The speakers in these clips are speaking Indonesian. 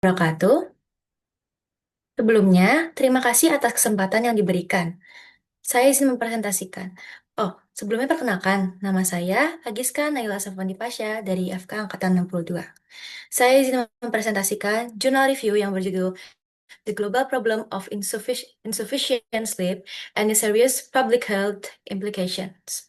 Wabarakatuh. Sebelumnya, terima kasih atas kesempatan yang diberikan. Saya izin mempresentasikan. Oh, sebelumnya perkenalkan, nama saya Agiska Naila Safwandi Pasha dari FK Angkatan 62. Saya izin mempresentasikan jurnal review yang berjudul The Global Problem of Insufficient Sleep and the Serious Public Health Implications.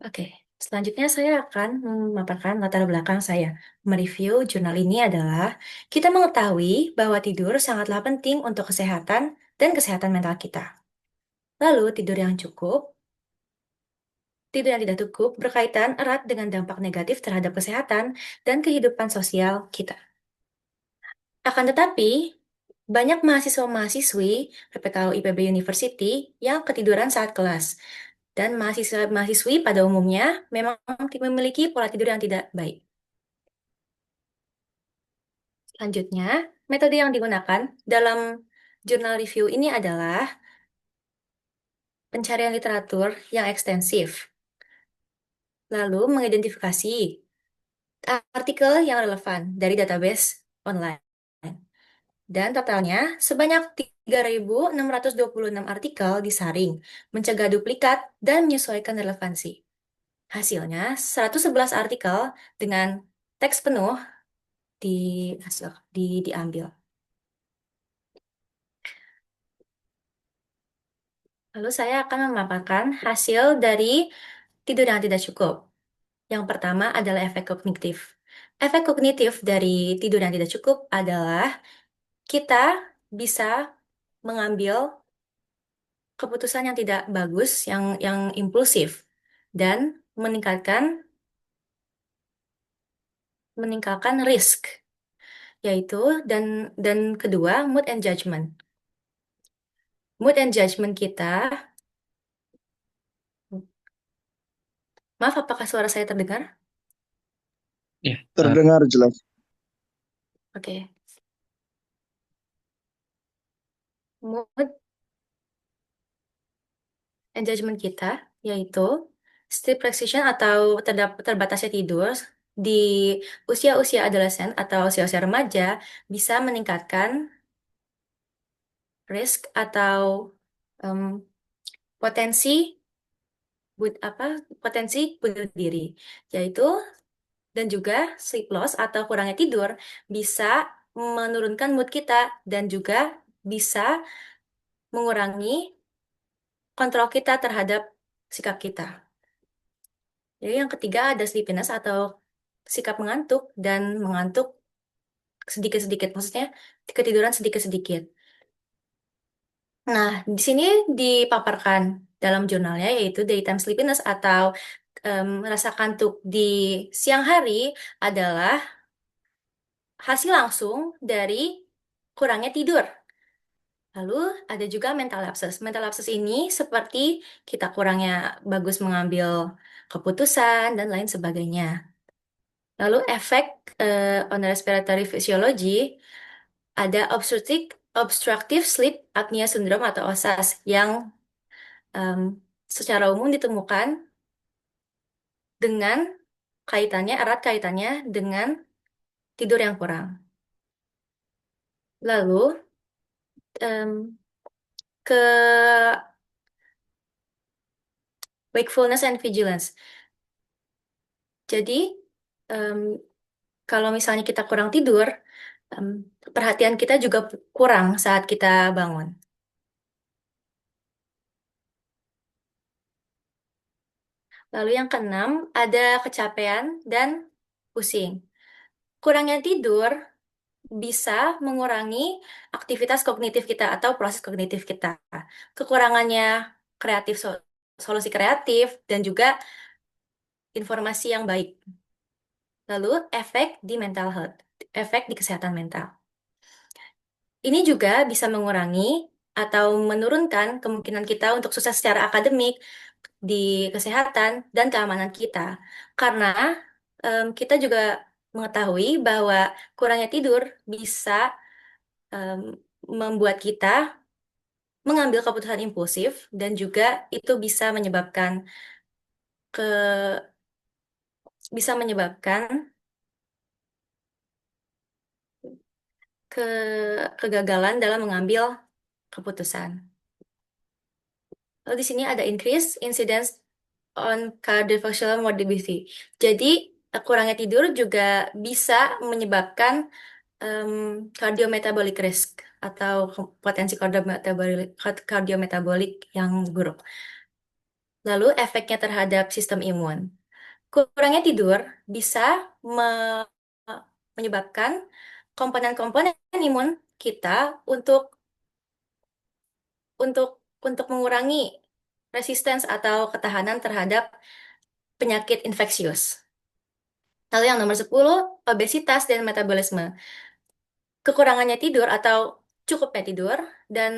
Oke, selanjutnya saya akan memaparkan latar belakang saya. Mereview jurnal ini adalah kita mengetahui bahwa tidur sangatlah penting untuk kesehatan dan kesehatan mental kita. Lalu, tidur yang tidak cukup berkaitan erat dengan dampak negatif terhadap kesehatan dan kehidupan sosial kita. Akan tetapi, banyak mahasiswa-mahasiswi PPKU IPB University yang ketiduran saat kelas. Dan mahasiswa-mahasiswi pada umumnya memang memiliki pola tidur yang tidak baik. Selanjutnya, metode yang digunakan dalam jurnal review ini adalah pencarian literatur yang ekstensif, lalu mengidentifikasi artikel yang relevan dari database online. Dan totalnya sebanyak 3.626 artikel disaring, mencegah duplikat dan menyesuaikan relevansi. Hasilnya 111 artikel dengan teks penuh di diambil. Lalu saya akan memaparkan hasil dari tidur yang tidak cukup. Yang pertama adalah efek kognitif. Efek kognitif dari tidur yang tidak cukup adalah kita bisa mengambil keputusan yang tidak bagus, yang impulsif, dan meningkatkan risk, yaitu dan kedua mood and judgment. Mood and judgment kita, maaf, apakah suara saya terdengar? Ya, Terdengar jelas. Oke. Mood and judgment kita, yaitu sleep precision atau terbatasnya tidur di usia-usia adolesen atau usia-usia remaja bisa meningkatkan risk atau em, potensi potensi bunuh diri, yaitu dan juga sleep loss atau kurangnya tidur bisa menurunkan mood kita dan juga bisa mengurangi kontrol kita terhadap sikap kita. Jadi yang ketiga ada sleepiness atau sikap mengantuk dan mengantuk sedikit-sedikit, maksudnya ketiduran sedikit-sedikit. Nah, di sini dipaparkan dalam jurnalnya yaitu daytime sleepiness atau rasa kantuk di siang hari adalah hasil langsung dari kurangnya tidur. Lalu ada juga mental lapses. Mental lapses ini seperti kita kurangnya bagus mengambil keputusan dan lain sebagainya. Lalu efek on respiratory physiology ada obstructive sleep apnea syndrome atau OSAS yang em, secara umum ditemukan dengan erat kaitannya dengan tidur yang kurang. Lalu em, ke wakefulness and vigilance. Jadi em, kalau misalnya kita kurang tidur, em, perhatian kita juga kurang saat kita bangun. Lalu yang keenam ada kecapean dan pusing. Kurangnya tidur bisa mengurangi aktivitas kognitif kita atau proses kognitif kita. Kekurangannya solusi kreatif dan juga informasi yang baik. Lalu efek di mental health, efek di kesehatan mental. Ini juga bisa mengurangi atau menurunkan kemungkinan kita untuk sukses secara akademik di kesehatan dan keamanan kita. Karena kita juga mengetahui bahwa kurangnya tidur bisa em, membuat kita mengambil keputusan impulsif dan juga itu ke bisa menyebabkan ke kegagalan dalam mengambil keputusan. Lalu di sini ada increase incidence on cardiovascular morbidity. Jadi kurangnya tidur juga bisa menyebabkan em, cardiometabolic risk atau potensi kardiometabolik yang buruk. Lalu efeknya terhadap sistem imun. Kurangnya tidur bisa me- menyebabkan komponen-komponen imun kita untuk untuk untuk mengurangi resistance atau ketahanan terhadap penyakit infeksius. Lalu yang nomor 10, obesitas dan metabolisme. Kekurangannya tidur atau cukupnya tidur dan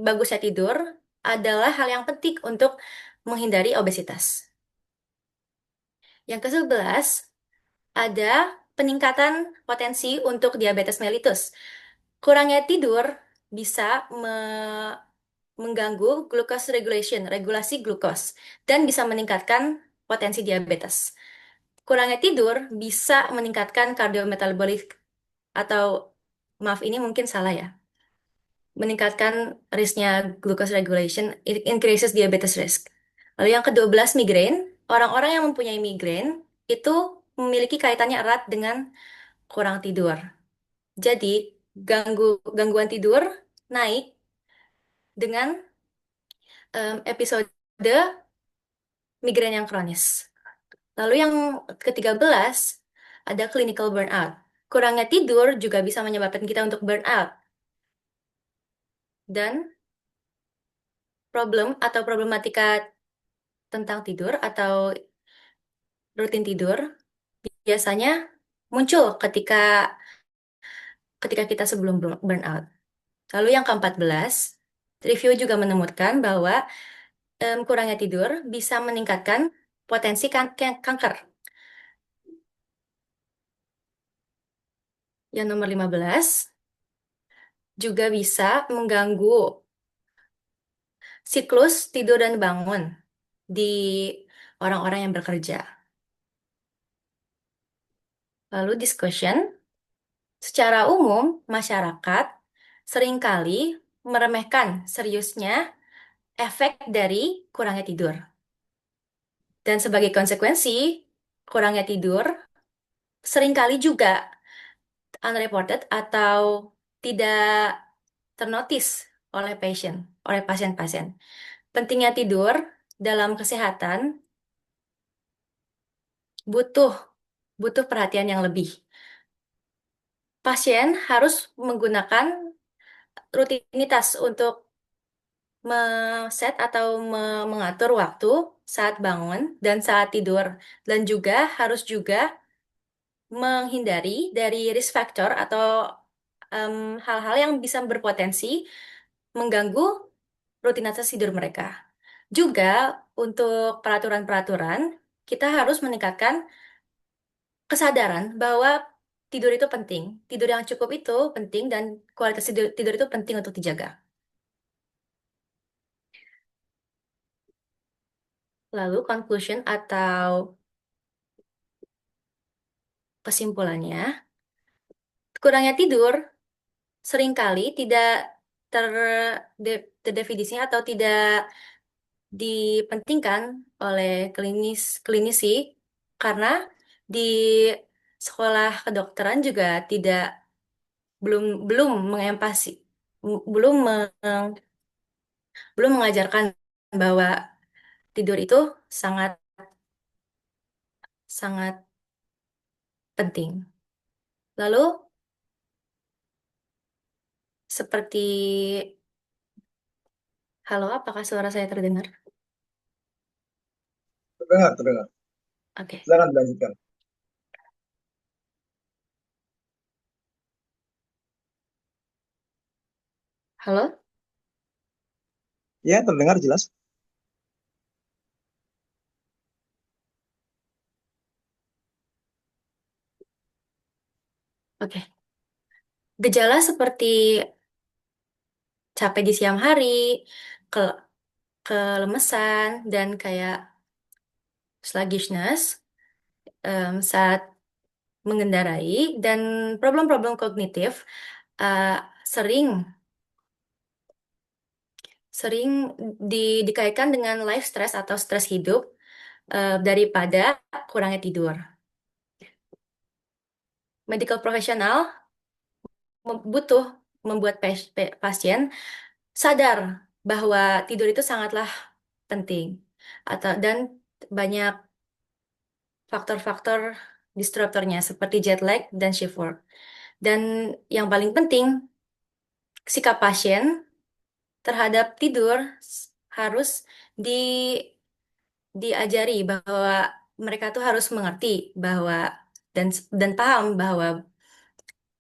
bagusnya tidur adalah hal yang penting untuk menghindari obesitas. Yang ke-11, ada peningkatan potensi untuk diabetes mellitus. Kurangnya tidur bisa mengganggu glucose regulation, regulasi glukos, dan bisa meningkatkan potensi diabetes. Kurangnya tidur bisa meningkatkan cardiometabolic atau maaf ini mungkin salah ya. Meningkatkan risknya glucose regulation, it increases diabetes risk. Lalu yang ke-12 migrain, orang-orang yang mempunyai migrain itu memiliki kaitannya erat dengan kurang tidur. Jadi gangguan tidur naik dengan episode migrain yang kronis. Lalu yang ke-13 ada clinical burnout. Kurangnya tidur juga bisa menyebabkan kita untuk burnout. Dan problem atau problematika tentang tidur atau rutin tidur biasanya muncul ketika ketika kita sebelum burnout. Lalu yang ke-14, review juga menemukan bahwa kurangnya tidur bisa meningkatkan potensi kanker. Yang nomor 15 juga bisa mengganggu siklus tidur dan bangun di orang-orang yang bekerja. Lalu discussion, secara umum masyarakat seringkali meremehkan seriusnya efek dari kurangnya tidur. Dan sebagai konsekuensi, kurangnya tidur seringkali juga unreported atau tidak ternotis oleh pasien-pasien. Pentingnya tidur dalam kesehatan butuh butuh perhatian yang lebih. Pasien harus menggunakan rutinitas untuk set atau mengatur waktu saat bangun dan saat tidur, dan juga harus juga menghindari dari risk factor atau hal-hal yang bisa berpotensi mengganggu rutinitas tidur mereka. Juga untuk peraturan-peraturan, kita harus meningkatkan kesadaran bahwa tidur itu penting. Tidur yang cukup itu penting dan kualitas tidur itu penting untuk dijaga. Lalu conclusion atau kesimpulannya, kurangnya tidur seringkali tidak terdefinisinya atau tidak dipentingkan oleh klinisi karena di sekolah kedokteran juga tidak belum belum mengempasi belum belum mengajarkan bahwa tidur itu sangat sangat penting. Lalu seperti halo, apakah suara saya terdengar? Terdengar, terdengar. Oke. Silakan dilanjutkan. Halo? Ya, terdengar jelas. Oke. Gejala seperti capek di siang hari, ke kelemesan, dan kayak sluggishness saat mengendarai, dan problem-problem kognitif uh, sering sering dikaitkan dengan life stress atau stres hidup daripada kurangnya tidur. Medical profesional butuh membuat pasien sadar bahwa tidur itu sangatlah penting dan banyak faktor-faktor disruptornya seperti jet lag dan shift work. Dan yang paling penting, sikap pasien terhadap tidur harus di diajari bahwa mereka tuh harus mengerti bahwa dan paham bahwa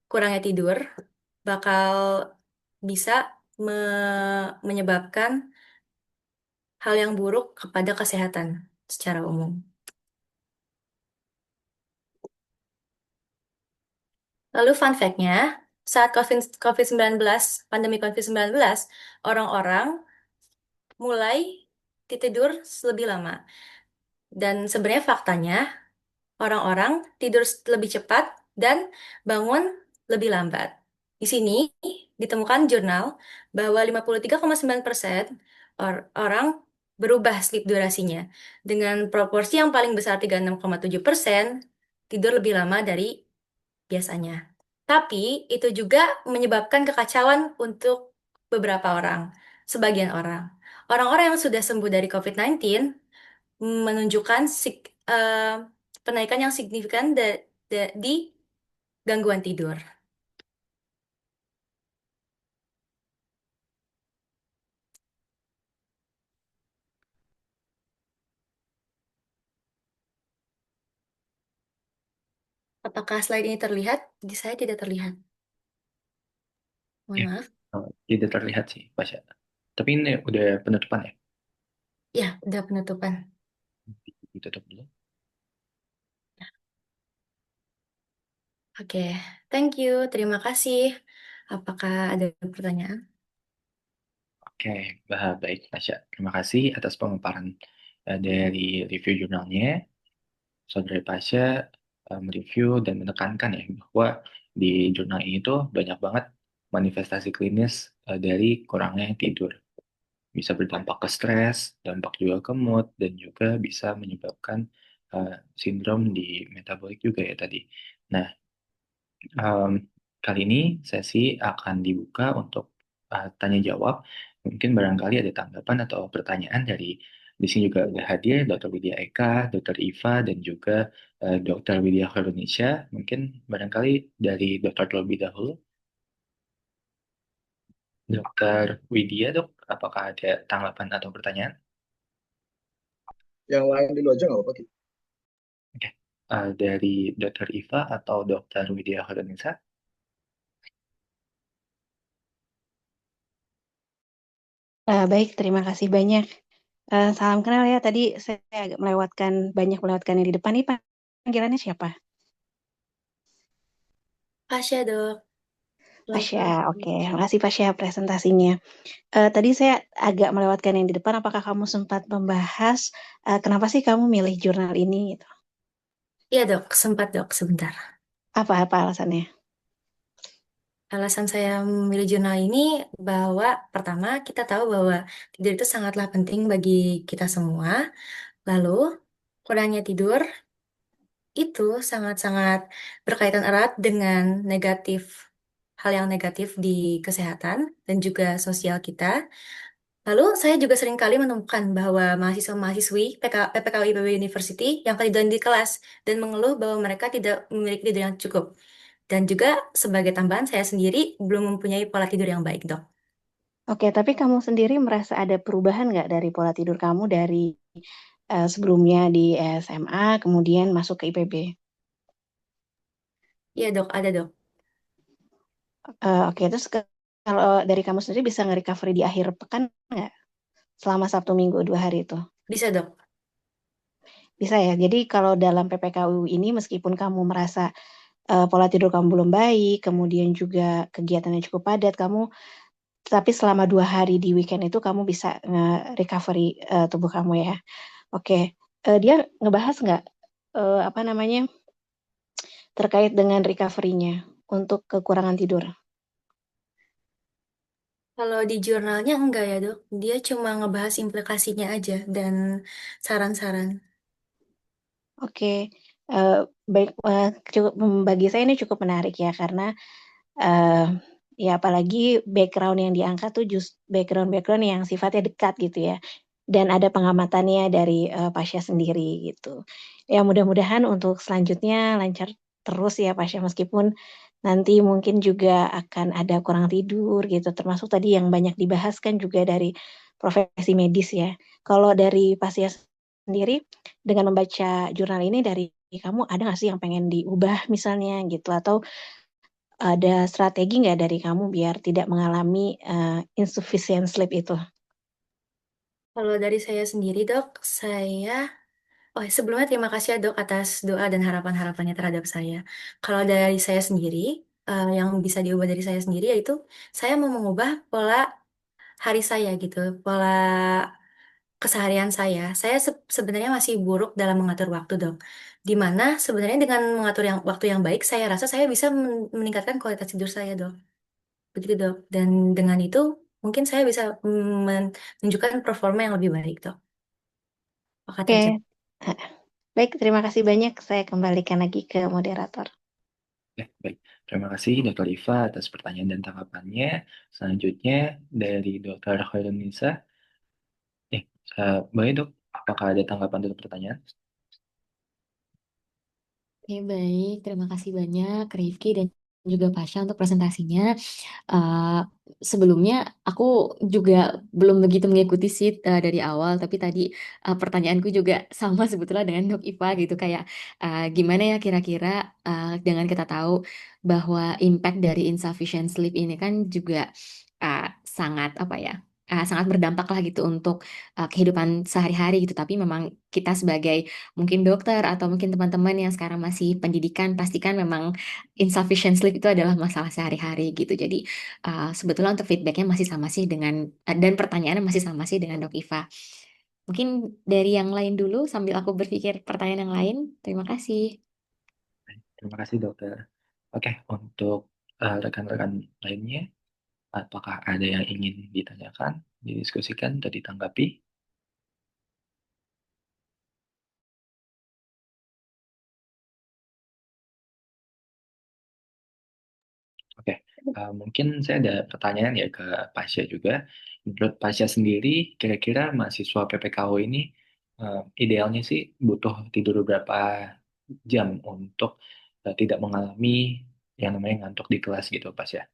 kurangnya tidur bakal bisa menyebabkan hal yang buruk kepada kesehatan secara umum. Lalu fun fact-nya, saat COVID-19, pandemi COVID-19, orang-orang mulai tidur lebih lama. Dan sebenarnya faktanya, orang-orang tidur lebih cepat dan bangun lebih lambat. Di sini ditemukan jurnal bahwa 53,9% orang berubah sleep durasinya dengan proporsi yang paling besar 36,7% tidur lebih lama dari biasanya. Tapi itu juga menyebabkan kekacauan untuk beberapa orang, sebagian orang. Orang-orang yang sudah sembuh dari COVID-19 menunjukkan penaikan yang signifikan di gangguan tidur. Apakah slide ini terlihat? Di saya tidak terlihat. Mohon Ya, maaf. tidak terlihat sih, Pasha. Tapi ini udah penutupan ya? Ya, udah penutupan. Ditutup dulu. Oke, thank you. Terima kasih. Apakah ada pertanyaan? Oke, baik, Pasha. Terima kasih atas pemaparan dari review jurnalnya. Saudara Pasha mereview dan menekankan ya bahwa di jurnal ini tuh banyak banget manifestasi klinis dari kurangnya tidur. Bisa berdampak ke stres, dampak juga ke mood, dan juga bisa menyebabkan sindrom di metabolik juga ya tadi. Nah, em, kali ini sesi akan dibuka untuk tanya jawab. Mungkin barangkali ada tanggapan atau pertanyaan dari di sini juga ada hadir Dr. Widya Eka, Dr. Iva, dan juga Dr. Widya Indonesia. Mungkin barangkali dari Dr. terlebih dahulu. Dr. Widya, dok, apakah ada tanggapan atau pertanyaan? Yang lain dulu aja nggak apa-apa gitu. Oke. Dari Dr. Iva atau Dr. Widya Hodanisa. Baik, terima kasih banyak. Salam kenal ya. Tadi saya agak banyak melewatkan yang di depan nih, panggilannya siapa? Pasha, dok. Pasha, Welcome. oke. Makasih Pasha presentasinya. Tadi saya agak melewatkan yang di depan. Apakah kamu sempat membahas kenapa sih kamu milih jurnal ini? Gitu? Iya, dok. Sempat, dok. Sebentar. Apa alasannya? Alasan saya memilih jurnal ini bahwa pertama kita tahu bahwa tidur itu sangatlah penting bagi kita semua. Lalu kurangnya tidur itu sangat-sangat berkaitan erat dengan hal yang negatif di kesehatan dan juga sosial kita. Lalu saya juga sering kali menemukan bahwa mahasiswa-mahasiswi PPKU IPB University yang ketiduran di kelas dan mengeluh bahwa mereka tidak memiliki tidur yang cukup. Dan juga sebagai tambahan saya sendiri belum mempunyai pola tidur yang baik, dok. Oke, tapi kamu sendiri merasa ada perubahan nggak dari pola tidur kamu dari sebelumnya di SMA, kemudian masuk ke IPB? Iya, dok, ada, dok. Oke, terus kalau dari kamu sendiri bisa nge-recovery di akhir pekan nggak? Selama Sabtu Minggu 2 hari itu? Bisa, dok. Bisa ya. Jadi kalau dalam PPKU ini meskipun kamu merasa pola tidur kamu belum baik, kemudian juga kegiatannya cukup padat, kamu Tapi selama 2 hari di weekend itu kamu bisa nge-recovery tubuh kamu ya. Oke. Dia ngebahas nggak apa namanya terkait dengan recovery-nya untuk kekurangan tidur? Kalau di jurnalnya enggak ya, Dok. Dia cuma ngebahas implikasinya aja dan saran-saran. Oke. Eh, Baik, cukup bagi saya ini cukup menarik ya karena eh ya apalagi background yang diangkat tuh just background-background yang sifatnya dekat gitu ya. Dan ada pengamatannya dari Pasha sendiri gitu. Ya mudah-mudahan untuk selanjutnya lancar terus ya Pasha meskipun nanti mungkin juga akan ada kurang tidur gitu. Termasuk tadi yang banyak dibahas kan juga dari profesi medis ya. Kalau dari Pasha sendiri dengan membaca jurnal ini dari kamu ada nggak sih yang pengen diubah misalnya gitu atau ada strategi nggak dari kamu biar tidak mengalami insufficient sleep itu? Kalau dari saya sendiri, Dok, oh sebelumnya terima kasih ya, Dok, atas doa dan harapan-harapannya terhadap saya. Kalau dari saya sendiri, yang bisa diubah dari saya sendiri yaitu saya mau mengubah pola hari saya gitu, pola keseharian saya. Saya sebenarnya masih buruk dalam mengatur waktu, Dok. Di mana sebenarnya dengan mengatur waktu yang baik, saya rasa saya bisa meningkatkan kualitas tidur saya, Dok. Begitu, Dok. Dan dengan itu mungkin saya bisa menunjukkan performa yang lebih baik, Dok. Maka Oke, tercapai. Eh, baik, terima kasih banyak. Saya kembalikan lagi ke moderator. Baik. Terima kasih Dr. Iva atas pertanyaan dan tanggapannya. Selanjutnya dari Dr. Khairunisa. Eh, Boleh dok, apakah ada tanggapan untuk pertanyaan? Oke, baik. Terima kasih banyak Rifki dan juga Pasha untuk presentasinya. Eh, Sebelumnya aku juga belum begitu mengikuti sih dari awal, tapi tadi pertanyaanku juga sama sebetulnya dengan Dok Iva gitu kayak gimana ya kira-kira dengan kita tahu bahwa impact dari insufficient sleep ini kan juga sangat apa ya? Sangat berdampak lah gitu untuk kehidupan sehari-hari gitu. Tapi memang kita sebagai mungkin dokter atau mungkin teman-teman yang sekarang masih pendidikan pastikan memang insufficient sleep itu adalah masalah sehari-hari gitu. Jadi sebetulnya untuk feedbacknya masih sama sih dengan dan pertanyaannya masih sama sih dengan Dok Iva. Mungkin dari yang lain dulu sambil aku berpikir pertanyaan yang lain. Terima kasih. Terima kasih dokter. Oke, untuk rekan-rekan lainnya, apakah ada yang ingin ditanyakan, didiskusikan, atau ditanggapi? Oke, mungkin saya ada pertanyaan ya ke Pasha juga. Menurut Pasha sendiri, kira-kira mahasiswa PPKU ini idealnya sih butuh tidur berapa jam untuk tidak mengalami yang namanya ngantuk di kelas gitu, Pasha?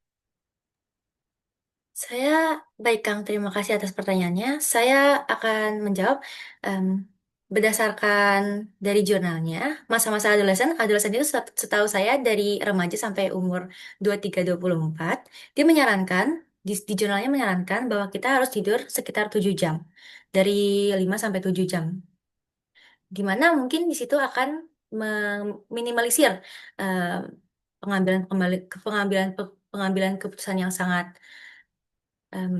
Saya, baik Kang, terima kasih atas pertanyaannya. Saya akan menjawab em, berdasarkan dari jurnalnya, masa-masa adolesen itu setahu saya dari remaja sampai umur 23-24, dia menyarankan, di jurnalnya menyarankan bahwa kita harus tidur sekitar 7 jam, dari 5 sampai 7 jam. Di mana mungkin di situ akan meminimalisir em, pengambilan keputusan yang sangat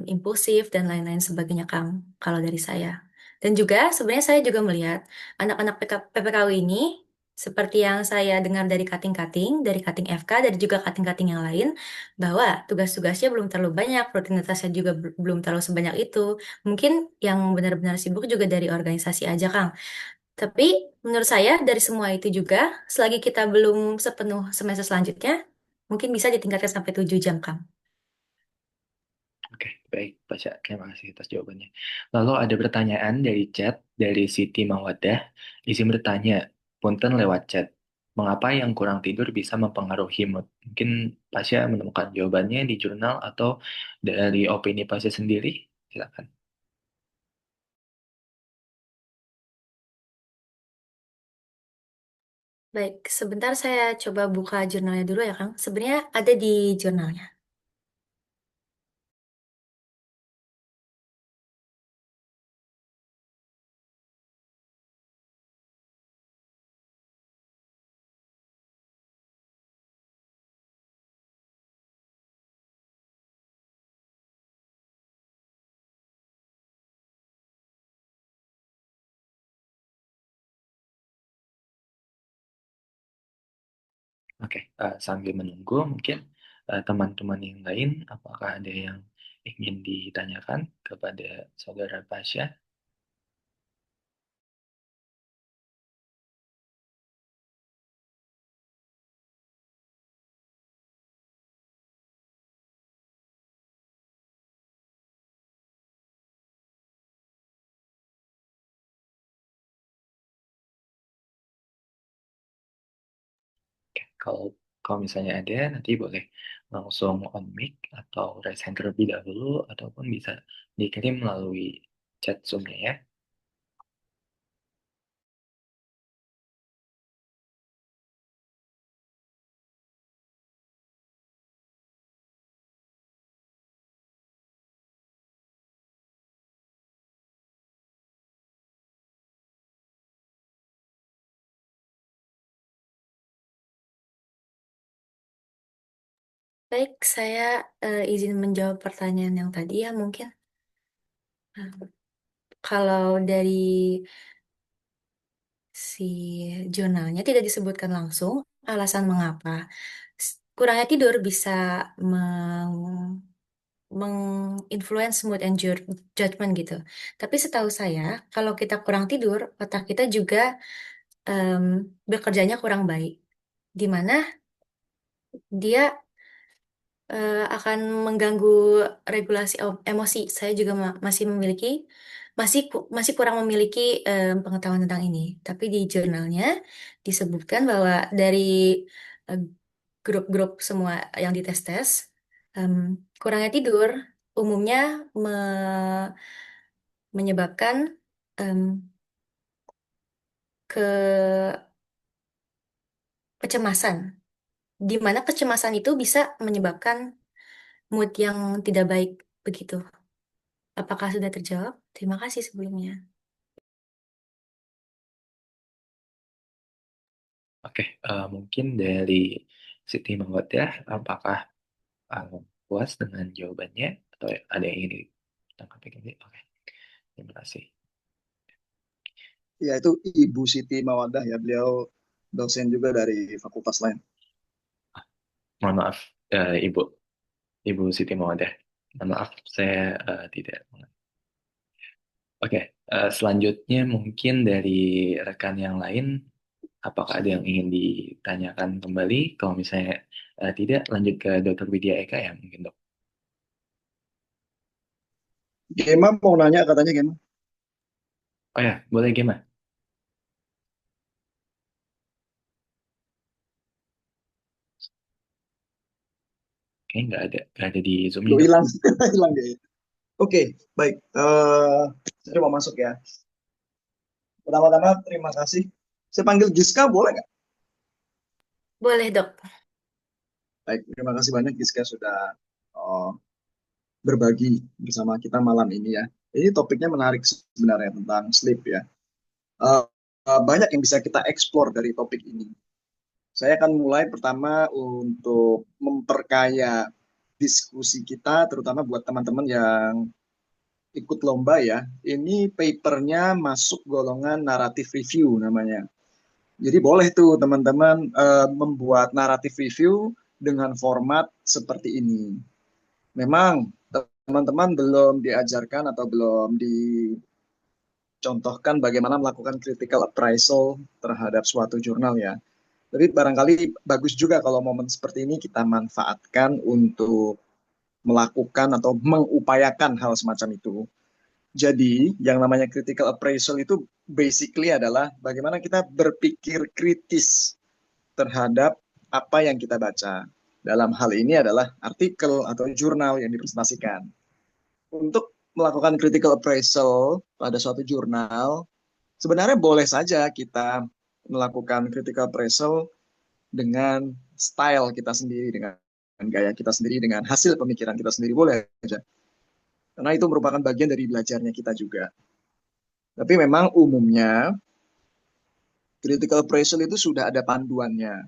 impulsif dan lain-lain sebagainya, Kang, kalau dari saya. Dan juga sebenarnya saya juga melihat anak-anak PPKW ini seperti yang saya dengar dari kating-kating, dari kating FK, dari juga kating-kating yang lain, bahwa tugas-tugasnya belum terlalu banyak, rutinitasnya juga belum terlalu sebanyak itu. Mungkin yang benar-benar sibuk juga dari organisasi aja, Kang. Tapi menurut saya dari semua itu juga, selagi kita belum sepenuh semester selanjutnya, mungkin bisa ditingkatkan sampai 7 jam, Kang. Oke, baik, Pasha. Terima kasih atas jawabannya. Lalu ada pertanyaan dari chat dari Siti Mawadah. Izin bertanya, punten lewat chat. Mengapa yang kurang tidur bisa mempengaruhi mood? Mungkin Pasha menemukan jawabannya di jurnal atau dari opini Pasha sendiri? Silakan. Baik, sebentar saya coba buka jurnalnya dulu ya, Kang. Sebenarnya ada di jurnalnya. Oke, sambil menunggu mungkin teman-teman yang lain, apakah ada yang ingin ditanyakan kepada Saudara Pasha? Oke, kalau misalnya ada, nanti boleh langsung on mic atau raise hand terlebih dahulu, ataupun bisa dikirim melalui chat Zoom-nya ya. Baik, saya izin menjawab pertanyaan yang tadi ya mungkin. Nah, kalau dari si jurnalnya tidak disebutkan langsung alasan mengapa. Kurangnya tidur bisa meng menginfluence mood and judgment gitu. Tapi setahu saya, kalau kita kurang tidur, otak kita juga em, bekerjanya kurang baik. Di mana dia akan mengganggu regulasi emosi. Saya juga masih kurang memiliki pengetahuan tentang ini. Tapi di jurnalnya disebutkan bahwa dari eh, grup-grup semua yang dites-tes, em, kurangnya tidur umumnya menyebabkan em, ke kecemasan, di mana kecemasan itu bisa menyebabkan mood yang tidak baik begitu. Apakah sudah terjawab? Terima kasih sebelumnya. Oke, mungkin dari Siti Manggotia, apakah puas dengan jawabannya atau ada yang ingin ditangkap lagi? Oke, terima kasih. Ya, itu Ibu Siti Mawadah ya, beliau dosen juga dari fakultas lain. Mohon maaf, Ibu Ibu Siti Mawadah. Mohon maaf, saya tidak. Oke, selanjutnya mungkin dari rekan yang lain, apakah ada yang ingin ditanyakan kembali? Kalau misalnya tidak, lanjut ke Dr. Widya Eka ya mungkin dok. Gema mau nanya katanya Gema. Oh ya, boleh Gema. Kayaknya nggak ada di Zoom-nya Lu dok. hilang, hilang dia. Oke, baik. Saya mau masuk ya. Pertama-tama terima kasih. Saya panggil Giska boleh nggak? Boleh, Dok. Baik, terima kasih banyak Giska sudah eh, berbagi bersama kita malam ini ya. Ini topiknya menarik sebenarnya tentang sleep ya. Eh, Banyak yang bisa kita eksplor dari topik ini. Saya akan mulai pertama untuk memperkaya diskusi kita, terutama buat teman-teman yang ikut lomba ya. Ini papernya masuk golongan naratif review namanya. Jadi boleh tuh teman-teman membuat naratif review dengan format seperti ini. Memang teman-teman belum diajarkan atau belum dicontohkan bagaimana melakukan critical appraisal terhadap suatu jurnal ya. Tapi barangkali bagus juga kalau momen seperti ini kita manfaatkan untuk melakukan atau mengupayakan hal semacam itu. Jadi, yang namanya critical appraisal itu basically adalah bagaimana kita berpikir kritis terhadap apa yang kita baca. Dalam hal ini adalah artikel atau jurnal yang dipresentasikan. Untuk melakukan critical appraisal pada suatu jurnal, sebenarnya boleh saja kita melakukan critical appraisal dengan style kita sendiri, dengan gaya kita sendiri, dengan hasil pemikiran kita sendiri, boleh saja. Karena itu merupakan bagian dari belajarnya kita juga. Tapi memang umumnya critical appraisal itu sudah ada panduannya.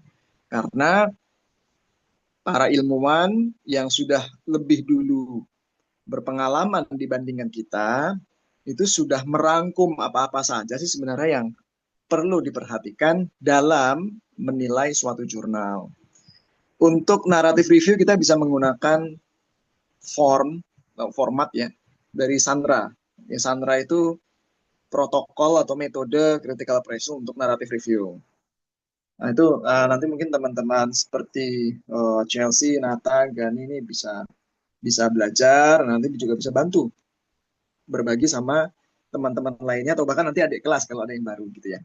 Karena para ilmuwan yang sudah lebih dulu berpengalaman dibandingkan kita, itu sudah merangkum apa-apa saja sih sebenarnya yang perlu diperhatikan dalam menilai suatu jurnal. Untuk narrative review kita bisa menggunakan format ya dari Sandra. Ya, Sandra itu protokol atau metode critical appraisal untuk narrative review. Nah itu nanti mungkin teman-teman seperti Chelsea, Nata, Gani ini bisa belajar, nanti juga bisa bantu berbagi sama teman-teman lainnya atau bahkan nanti adik kelas kalau ada yang baru gitu ya.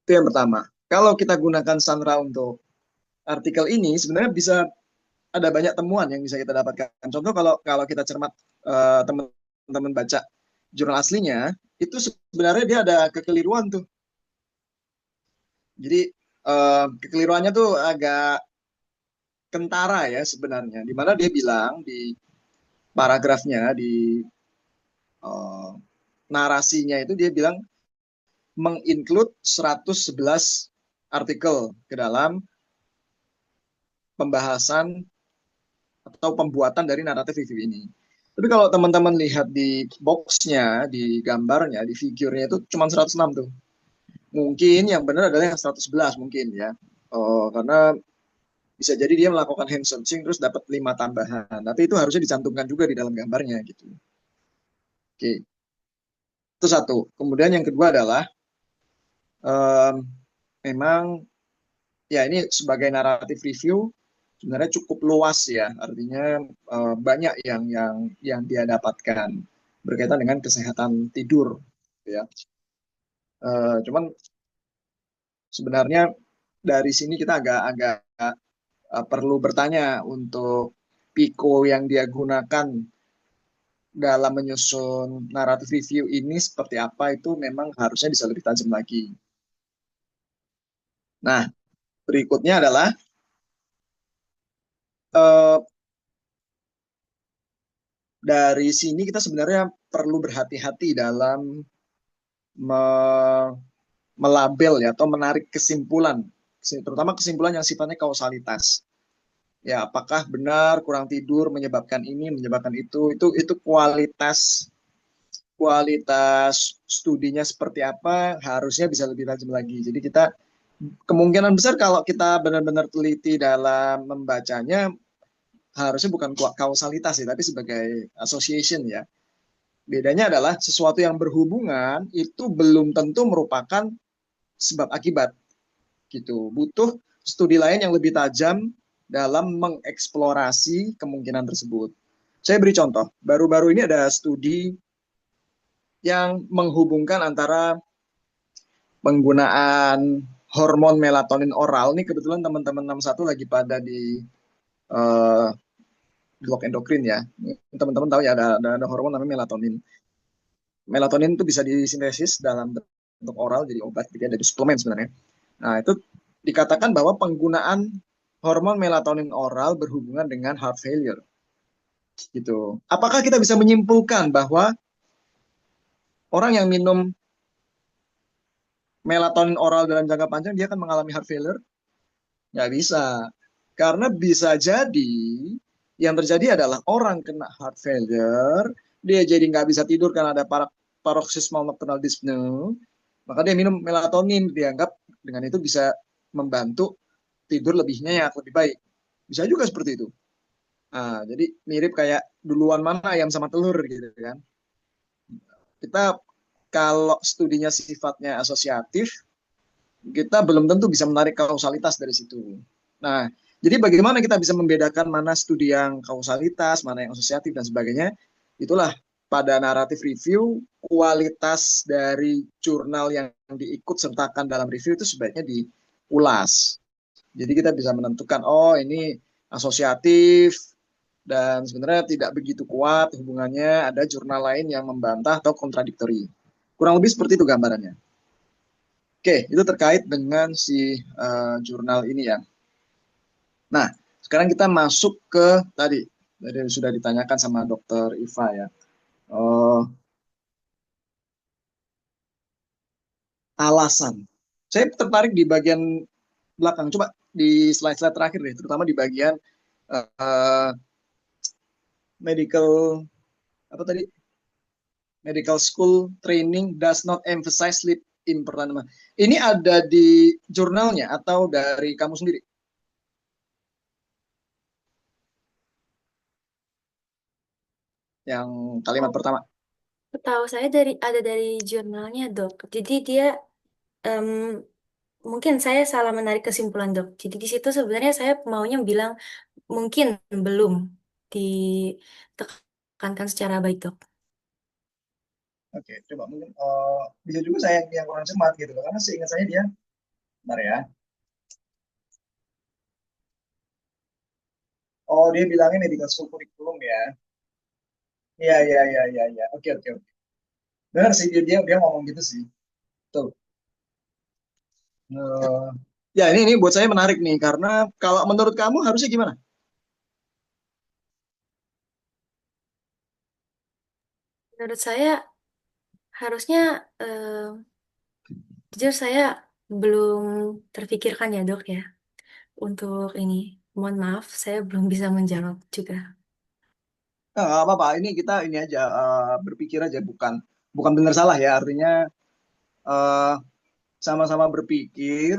Itu yang pertama. Kalau kita gunakan Sandra untuk artikel ini sebenarnya bisa ada banyak temuan yang bisa kita dapatkan. Contoh kalau kita cermat teman-teman baca jurnal aslinya, itu sebenarnya dia ada kekeliruan tuh. Jadi kekeliruannya tuh agak kentara ya sebenarnya. Di mana dia bilang di paragrafnya, di narasinya itu dia bilang menginclude 111 artikel ke dalam pembahasan atau pembuatan dari naratif review ini. Tapi kalau teman-teman lihat di boxnya, di gambarnya, di figurnya itu cuma 106 tuh. Mungkin yang benar adalah yang 111 mungkin ya. Karena bisa jadi dia melakukan hand searching terus dapat 5 tambahan. Tapi itu harusnya dicantumkan juga di dalam gambarnya gitu. Oke. Itu satu. Kemudian yang kedua adalah memang ya ini sebagai naratif review sebenarnya cukup luas ya, artinya banyak yang dia dapatkan berkaitan dengan kesehatan tidur, ya. Cuman sebenarnya dari sini kita agak perlu bertanya untuk Pico yang dia gunakan dalam menyusun naratif review ini seperti apa itu memang harusnya bisa lebih tajam lagi. Nah, berikutnya adalah dari sini kita sebenarnya perlu berhati-hati dalam melabel ya atau menarik kesimpulan, terutama kesimpulan yang sifatnya kausalitas. Ya, apakah benar kurang tidur menyebabkan ini, menyebabkan itu kualitas studinya seperti apa harusnya bisa lebih tajam lagi. Jadi kita kemungkinan besar kalau kita benar-benar teliti dalam membacanya harusnya bukan kausalitas ya, tapi sebagai association ya. Bedanya adalah sesuatu yang berhubungan itu belum tentu merupakan sebab akibat gitu. Butuh studi lain yang lebih tajam dalam mengeksplorasi kemungkinan tersebut. Saya beri contoh, baru-baru ini ada studi yang menghubungkan antara penggunaan hormon melatonin oral. Ini kebetulan teman-teman 61 lagi pada di blok endokrin ya. Teman-teman tahu ya ada hormon namanya melatonin. Melatonin itu bisa disintesis dalam bentuk oral jadi obat, jadi ada di suplemen sebenarnya. Nah, itu dikatakan bahwa penggunaan hormon melatonin oral berhubungan dengan heart failure. Gitu. Apakah kita bisa menyimpulkan bahwa orang yang minum melatonin oral dalam jangka panjang dia akan mengalami heart failure? Nggak bisa. Karena bisa jadi yang terjadi adalah orang kena heart failure, dia jadi nggak bisa tidur karena ada paroxysmal nocturnal dyspnea, maka dia minum melatonin, dianggap dengan itu bisa membantu tidur lebihnya yang lebih baik. Bisa juga seperti itu. Nah, jadi mirip kayak duluan mana ayam sama telur gitu kan. Kita kalau studinya sifatnya asosiatif, kita belum tentu bisa menarik kausalitas dari situ. Nah, jadi bagaimana kita bisa membedakan mana studi yang kausalitas, mana yang asosiatif dan sebagainya? Itulah pada naratif review, kualitas dari jurnal yang diikut sertakan dalam review itu sebaiknya diulas. Jadi kita bisa menentukan, oh ini asosiatif dan sebenarnya tidak begitu kuat hubungannya, ada jurnal lain yang membantah atau kontradiktori. Kurang lebih seperti itu gambarannya. Oke, itu terkait dengan si jurnal ini ya. Nah, sekarang kita masuk ke tadi sudah ditanyakan sama Dokter Iva ya. Alasan. Saya tertarik di bagian belakang. Coba di slide-slide terakhir deh, terutama di bagian medical apa tadi? Medical school training does not emphasize sleep in pertama. Ini ada di jurnalnya atau dari kamu sendiri? yang kalimat pertama? Tahu saya ada dari jurnalnya, Dok. Jadi dia em, mungkin saya salah menarik kesimpulan, Dok. Jadi di situ sebenarnya saya maunya bilang mungkin belum ditekankan secara baik, Dok. Oke, coba mungkin bisa juga saya yang kurang cermat gitu loh, karena seingat saya dia, bentar ya. Oh, dia bilangnya medical school curriculum ya. Iya, iya, iya, iya, iya. Oke, oke, oke. Benar sih, dia ngomong gitu sih. Tuh. Ya, ini buat saya menarik nih, karena kalau menurut kamu harusnya gimana? Menurut saya harusnya jujur saya belum terpikirkan ya, Dok ya. Untuk ini, mohon maaf, saya belum bisa menjawab juga. Nggak apa-apa, ini kita ini aja berpikir aja, bukan bukan benar salah ya, artinya eh, sama-sama berpikir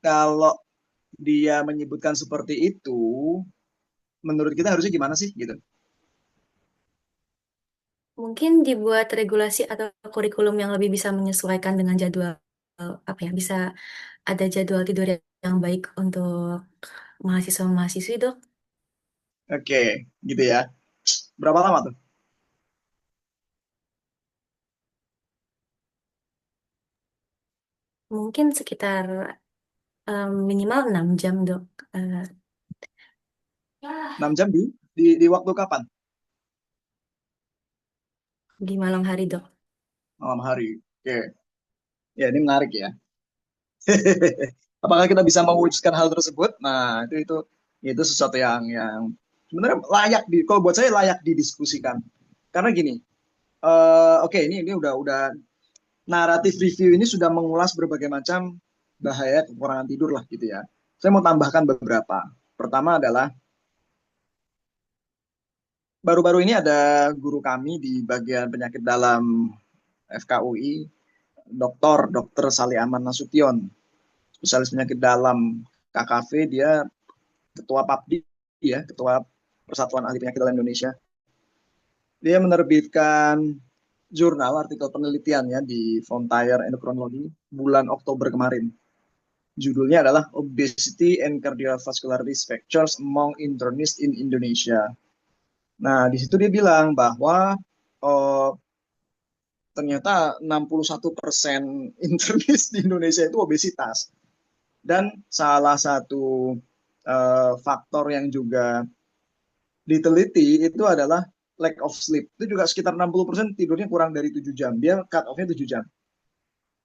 kalau dia menyebutkan seperti itu, menurut kita harusnya gimana sih gitu. Mungkin dibuat regulasi atau kurikulum yang lebih bisa menyesuaikan dengan jadwal apa ya, bisa ada jadwal tidur yang baik untuk mahasiswa-mahasiswi, Dok. Oke, gitu ya. Berapa lama tuh? Mungkin sekitar minimal 6 jam, Dok. 6 jam di waktu kapan? Di malam hari, Dok. Malam hari. Oke. Ya, ini menarik ya. Apakah kita bisa mewujudkan hal tersebut? Nah, itu sesuatu yang sebenarnya layak kalau buat saya layak didiskusikan. Karena gini, oke, ini udah naratif review ini sudah mengulas berbagai macam bahaya kekurangan tidur lah gitu ya. Saya mau tambahkan beberapa. Pertama adalah baru-baru ini ada guru kami di bagian penyakit dalam FKUI, Dr. Sali Aman Nasution, spesialis penyakit dalam KKV, dia ketua PAPDI ya, ketua Persatuan Ahli Penyakit Dalam Indonesia. Dia menerbitkan jurnal artikel penelitiannya di Frontier Endocrinology bulan Oktober kemarin. Judulnya adalah Obesity and Cardiovascular Risk Factors Among Internists in Indonesia. Nah, di situ dia bilang bahwa oh, ternyata 61% internis di Indonesia itu obesitas. Dan salah satu faktor yang juga diteliti itu adalah lack of sleep. Itu juga sekitar 60% tidurnya kurang dari 7 jam. Dia cut off-nya 7 jam.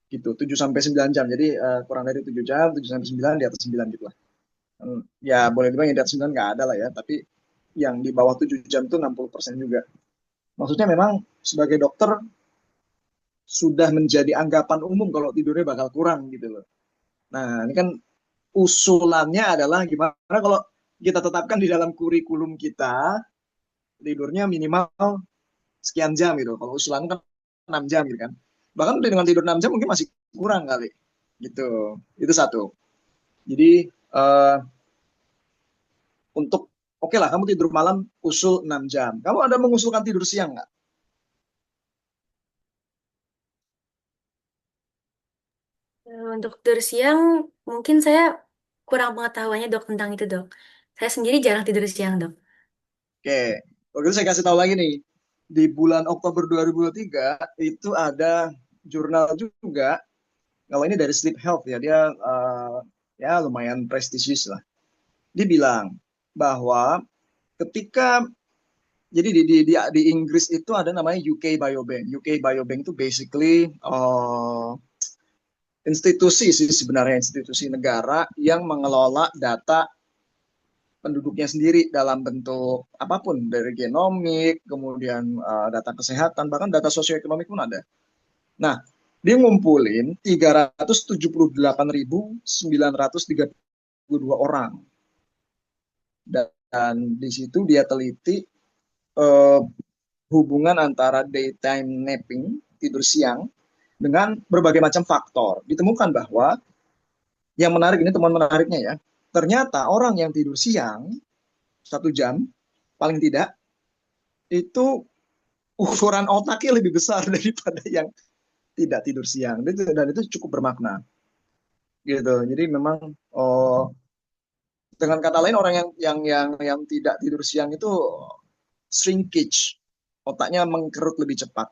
Gitu, 7 sampai 9 jam. Jadi kurang dari 7 jam, 7 sampai 9, di atas 9 gitu lah. Ya boleh dibilang yang di atas 9 nggak ada lah ya, tapi yang di bawah 7 jam itu 60% juga. Maksudnya memang sebagai dokter sudah menjadi anggapan umum kalau tidurnya bakal kurang gitu loh. Nah, ini kan usulannya adalah gimana kalau kita tetapkan di dalam kurikulum kita tidurnya minimal sekian jam gitu. Kalau usulan kan 6 jam gitu kan. Bahkan dengan tidur 6 jam mungkin masih kurang kali. Gitu. Itu satu. Jadi untuk oke lah kamu tidur malam usul 6 jam. Kamu ada mengusulkan tidur siang nggak? Untuk tidur siang, mungkin saya kurang pengetahuannya, Dok, tentang itu, Dok. Saya sendiri jarang tidur siang, Dok. Oke. Oke, saya kasih tahu lagi nih. Di bulan Oktober 2023 itu ada jurnal juga. Kalau ini dari Sleep Health ya, dia ya lumayan prestisius lah. Dia bilang bahwa ketika jadi di Inggris itu ada namanya UK Biobank. UK Biobank itu basically institusi sih sebenarnya, institusi negara yang mengelola data penduduknya sendiri dalam bentuk apapun, dari genomik, kemudian data kesehatan, bahkan data sosioekonomik pun ada. Nah, dia ngumpulin 378.932 orang. Dan di situ dia teliti eh, hubungan antara daytime napping, tidur siang, dengan berbagai macam faktor. Ditemukan bahwa yang menarik ini, teman menariknya ya, ternyata orang yang tidur siang 1 jam paling tidak itu ukuran otaknya lebih besar daripada yang tidak tidur siang. Dan itu cukup bermakna gitu. Jadi memang oh, dengan kata lain orang yang tidak tidur siang itu shrinkage, otaknya mengkerut lebih cepat.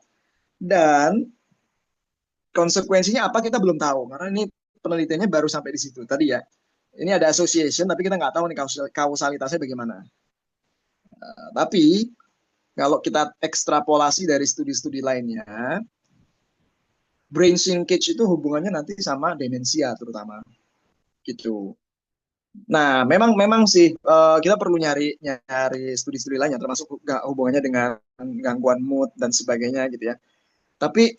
Dan konsekuensinya apa kita belum tahu karena ini penelitiannya baru sampai di situ tadi ya. Ini ada association tapi kita nggak tahu nih kausalitasnya bagaimana. Tapi kalau kita ekstrapolasi dari studi-studi lainnya, brain shrinkage itu hubungannya nanti sama demensia terutama gitu. Nah, memang memang sih kita perlu nyari nyari studi-studi lainnya termasuk hubungannya dengan gangguan mood dan sebagainya gitu ya. Tapi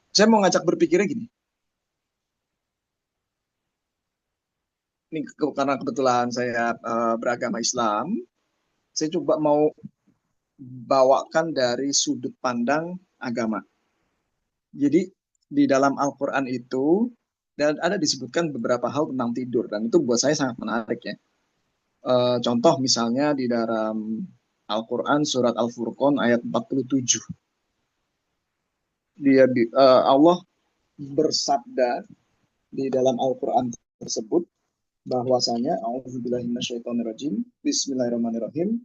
saya mau ngajak berpikirnya gini. Ini karena kebetulan saya beragama Islam, saya coba mau bawakan dari sudut pandang agama. Jadi di dalam Al-Quran itu dan ada disebutkan beberapa hal tentang tidur dan itu buat saya sangat menarik ya. Contoh misalnya di dalam Al-Quran surat Al-Furqan ayat 47. Allah bersabda di dalam Al-Quran tersebut bahwasanya A'udzubillahi minasyaitonirrajim. Bismillahirrahmanirrahim.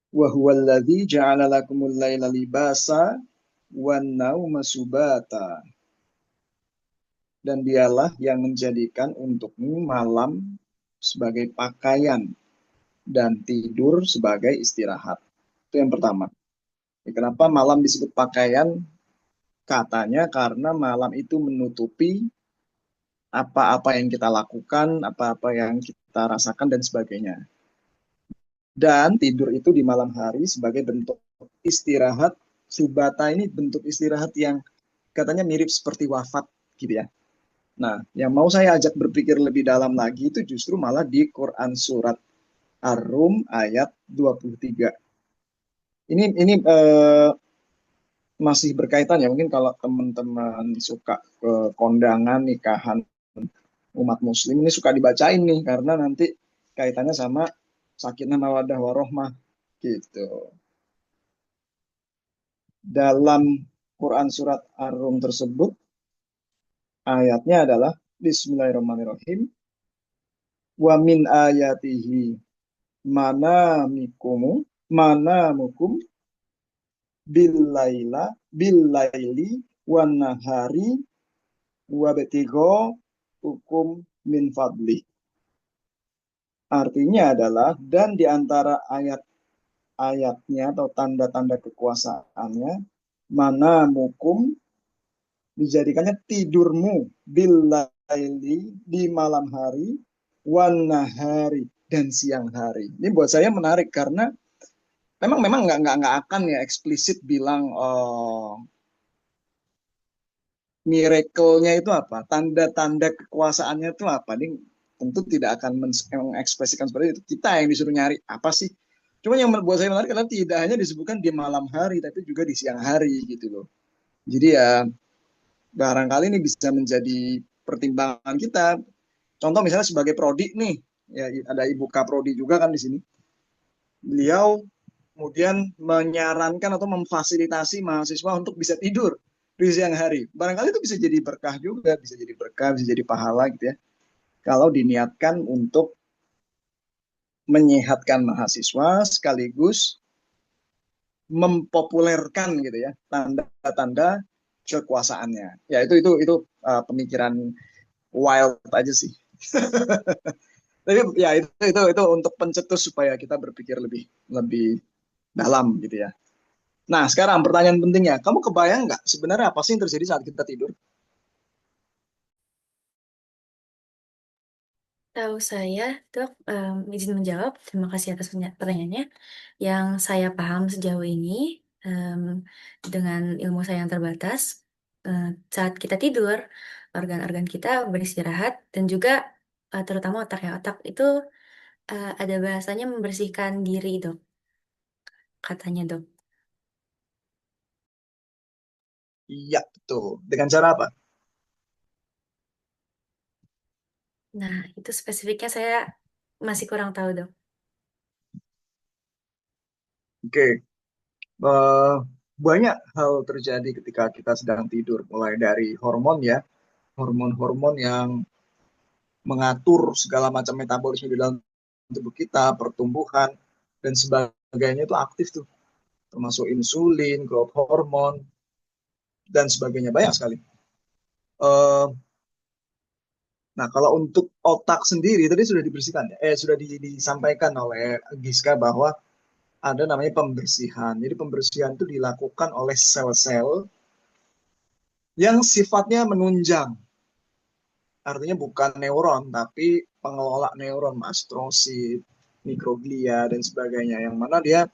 Wa huwallazi ja'ala lakumul laila libasa wan nauma subata. Dan dialah yang menjadikan untukmu malam sebagai pakaian dan tidur sebagai istirahat. Itu yang pertama. Kenapa malam disebut pakaian? Katanya karena malam itu menutupi apa-apa yang kita lakukan, apa-apa yang kita rasakan dan sebagainya. Dan tidur itu di malam hari sebagai bentuk istirahat. Subata ini bentuk istirahat yang katanya mirip seperti wafat gitu ya. Nah, yang mau saya ajak berpikir lebih dalam lagi itu justru malah di Quran surat Ar-Rum ayat 23. Ini masih berkaitan ya, mungkin kalau teman-teman suka ke kondangan nikahan umat muslim ini suka dibacain nih karena nanti kaitannya sama sakinah mawaddah warohmah gitu. Dalam Quran surat Ar-Rum tersebut ayatnya adalah Bismillahirrahmanirrahim. Wa min ayatihi manamikumu manamukum billaili wan nahari wa betigo hukum min fadli. Artinya adalah dan di antara ayat-ayatnya atau tanda-tanda kekuasaannya mana mukum dijadikannya tidurmu billaili di malam hari wan nahari dan siang hari. Ini buat saya menarik karena memang nggak akan ya eksplisit bilang miracle-nya itu apa, tanda-tanda kekuasaannya itu apa. Ini tentu tidak akan mengekspresikan seperti itu. Kita yang disuruh nyari apa sih. Cuma yang buat saya menarik adalah tidak hanya disebutkan di malam hari, tapi juga di siang hari gitu loh. Jadi ya barangkali ini bisa menjadi pertimbangan kita. Contoh misalnya sebagai prodi nih, ya ada Ibu Kaprodi juga kan di sini. Beliau kemudian menyarankan atau memfasilitasi mahasiswa untuk bisa tidur di siang hari. Barangkali itu bisa jadi berkah juga, bisa jadi berkah, bisa jadi pahala gitu ya. Kalau diniatkan untuk menyehatkan mahasiswa sekaligus mempopulerkan gitu ya tanda-tanda kekuasaannya. Ya itu pemikiran wild aja sih. Tapi ya itu untuk pencetus supaya kita berpikir lebih lebih dalam gitu ya. Nah, sekarang pertanyaan pentingnya, kamu kebayang nggak sebenarnya apa sih yang terjadi saat kita tidur? Tahu saya, Dok, izin menjawab. Terima kasih atas pertanyaannya. Yang saya paham sejauh ini, em, dengan ilmu saya yang terbatas, eh, saat kita tidur, organ-organ kita beristirahat, dan juga terutama otak ya. Otak itu ada bahasanya membersihkan diri, Dok, katanya, Dok. Iya, betul. Dengan cara apa? Nah, itu spesifiknya saya masih kurang tahu, Dok. Oke. Eh, banyak hal terjadi ketika kita sedang tidur, mulai dari hormon ya, hormon-hormon yang mengatur segala macam metabolisme di dalam tubuh kita, pertumbuhan, dan sebagainya itu aktif tuh, termasuk insulin, growth hormone, dan sebagainya, banyak sekali. Eh, Nah, kalau untuk otak sendiri, tadi sudah dibersihkan, sudah disampaikan oleh Giska bahwa ada namanya pembersihan. Jadi pembersihan itu dilakukan oleh sel-sel yang sifatnya menunjang. Artinya bukan neuron, tapi pengelola neuron, astrosit, mikroglia, dan sebagainya. Yang mana dia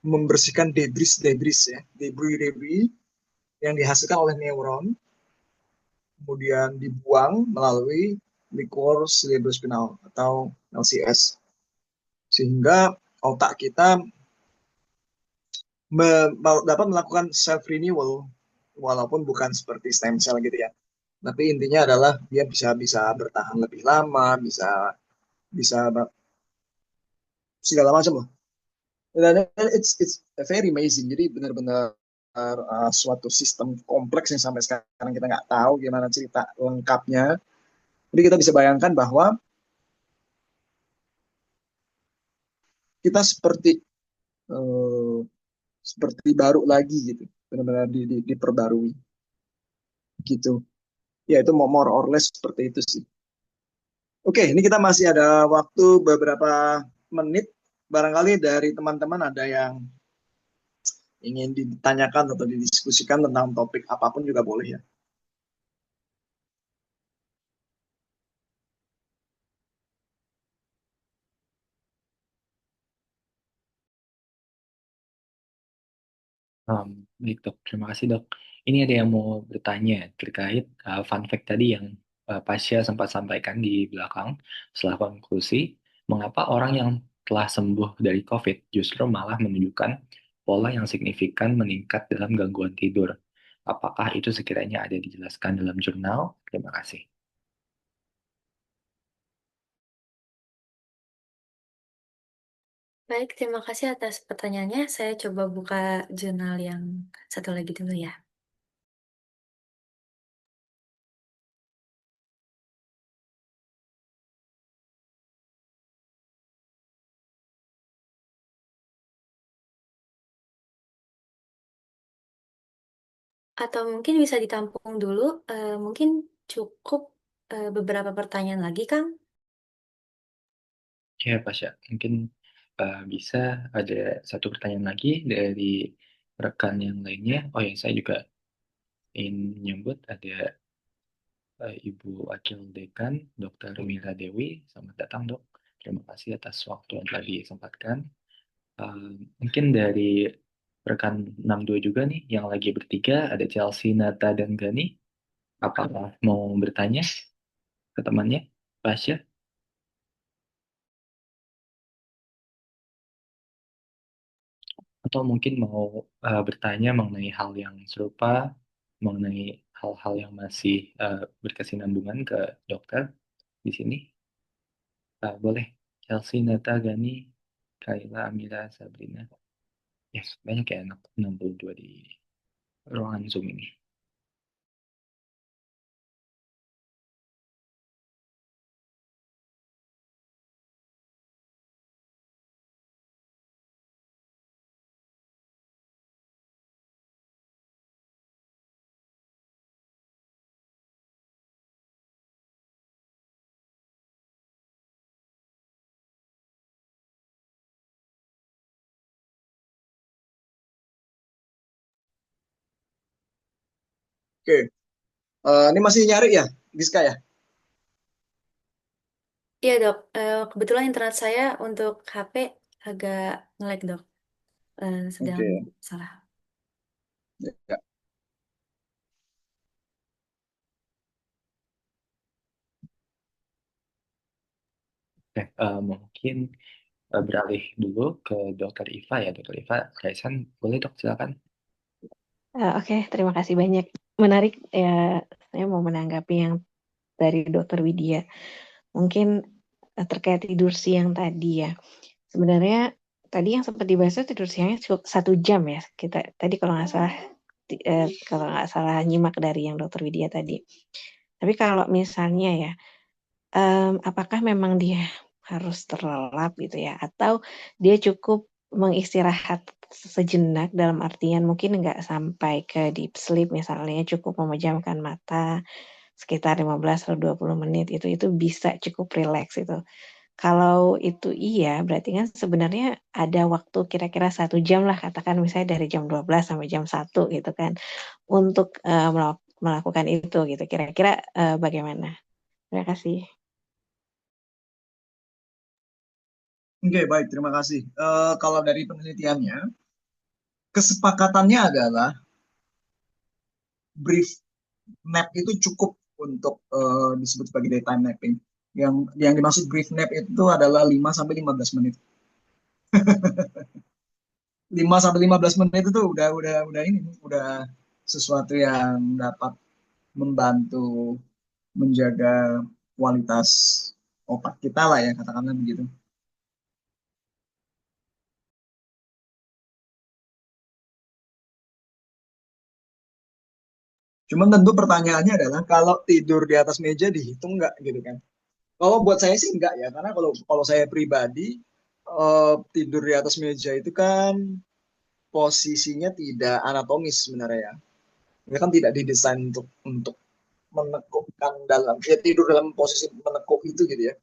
membersihkan debris-debris ya, debris-debris yang dihasilkan oleh neuron, kemudian dibuang melalui liquor cerebrospinal atau LCS. Sehingga otak kita dapat melakukan self renewal walaupun bukan seperti stem cell gitu ya. Tapi intinya adalah dia bisa bisa bertahan lebih lama, bisa bisa segala macam lah. Dan it's very amazing. Jadi benar-benar suatu sistem kompleks yang sampai sekarang kita nggak tahu gimana cerita lengkapnya. Jadi kita bisa bayangkan bahwa kita uh, seperti baru lagi gitu, benar-benar diperbarui gitu. Ya itu more or less seperti itu sih. Oke, ini kita masih ada waktu beberapa menit. Barangkali dari teman-teman ada yang ingin ditanyakan atau didiskusikan tentang topik apapun juga boleh ya. Um, Baik dok, terima kasih dok. Ini ada yang mau bertanya terkait fun fact tadi yang Pasha sempat sampaikan di belakang setelah konklusi, mengapa orang yang telah sembuh dari COVID justru malah menunjukkan pola yang signifikan meningkat dalam gangguan tidur. Apakah itu sekiranya ada dijelaskan dalam jurnal? Terima kasih. Baik, terima kasih atas pertanyaannya. Saya coba buka jurnal yang satu lagi dulu ya. Atau mungkin bisa ditampung dulu, mungkin cukup beberapa pertanyaan lagi, Kang. Ya Pasha, mungkin bisa ada satu pertanyaan lagi dari rekan yang lainnya. Oh ya, saya juga ingin menyebut ada Ibu Wakil Dekan, Dr. Mira Dewi. Selamat datang, Dok. Terima kasih atas waktu yang telah disempatkan. Mungkin dari rekan 62 juga nih, yang lagi bertiga, ada Chelsea, Nata, dan Gani. Apakah mau bertanya ke temannya, Pasha? Atau mungkin mau bertanya mengenai hal yang serupa, mengenai hal-hal yang masih berkesinambungan ke dokter di sini? Boleh. Chelsea, Nata, Gani, Kayla, Amira, Sabrina. Yes, banyak ya anak 62 di ruangan Zoom ini. Oke, ini masih nyari ya, Giska ya? Iya, Dok. Kebetulan internet saya untuk HP agak nge-lag, Dok. Sedang Oke, salah. ya. Oke, mungkin beralih dulu ke Dokter Iva ya. Dokter Iva, Kaisan, boleh dok, silakan. Oke, terima kasih banyak. Menarik ya, saya mau menanggapi yang dari Dokter Widya. Mungkin terkait tidur siang tadi ya. Sebenarnya tadi yang sempat dibahas itu tidur siangnya cukup 1 jam ya. Kita tadi kalau nggak salah kalau nggak salah nyimak dari yang Dokter Widya tadi. Tapi kalau misalnya ya, apakah memang dia harus terlelap gitu ya, atau dia cukup mengistirahat sejenak dalam artian mungkin nggak sampai ke deep sleep misalnya, cukup memejamkan mata sekitar 15 atau 20 menit itu bisa cukup rileks itu. Kalau itu iya, berarti kan sebenarnya ada waktu kira-kira 1 jam lah, katakan misalnya dari jam 12 sampai jam 1 gitu kan, untuk melakukan itu gitu. Kira-kira bagaimana? Terima kasih. Oke, baik, terima kasih. Kalau dari penelitiannya, kesepakatannya adalah brief nap itu cukup untuk disebut sebagai daytime napping. Yang dimaksud brief nap itu adalah 5 sampai 15 menit. 5 sampai 15 menit itu udah ini udah sesuatu yang dapat membantu menjaga kualitas otak kita lah ya, katakanlah begitu. Cuman tentu pertanyaannya adalah kalau tidur di atas meja dihitung nggak gitu kan? Kalau buat saya sih enggak ya, karena kalau kalau saya pribadi tidur di atas meja itu kan posisinya tidak anatomis sebenarnya ya. Dia kan tidak didesain untuk menekukkan dalam ya tidur dalam posisi menekuk itu gitu ya.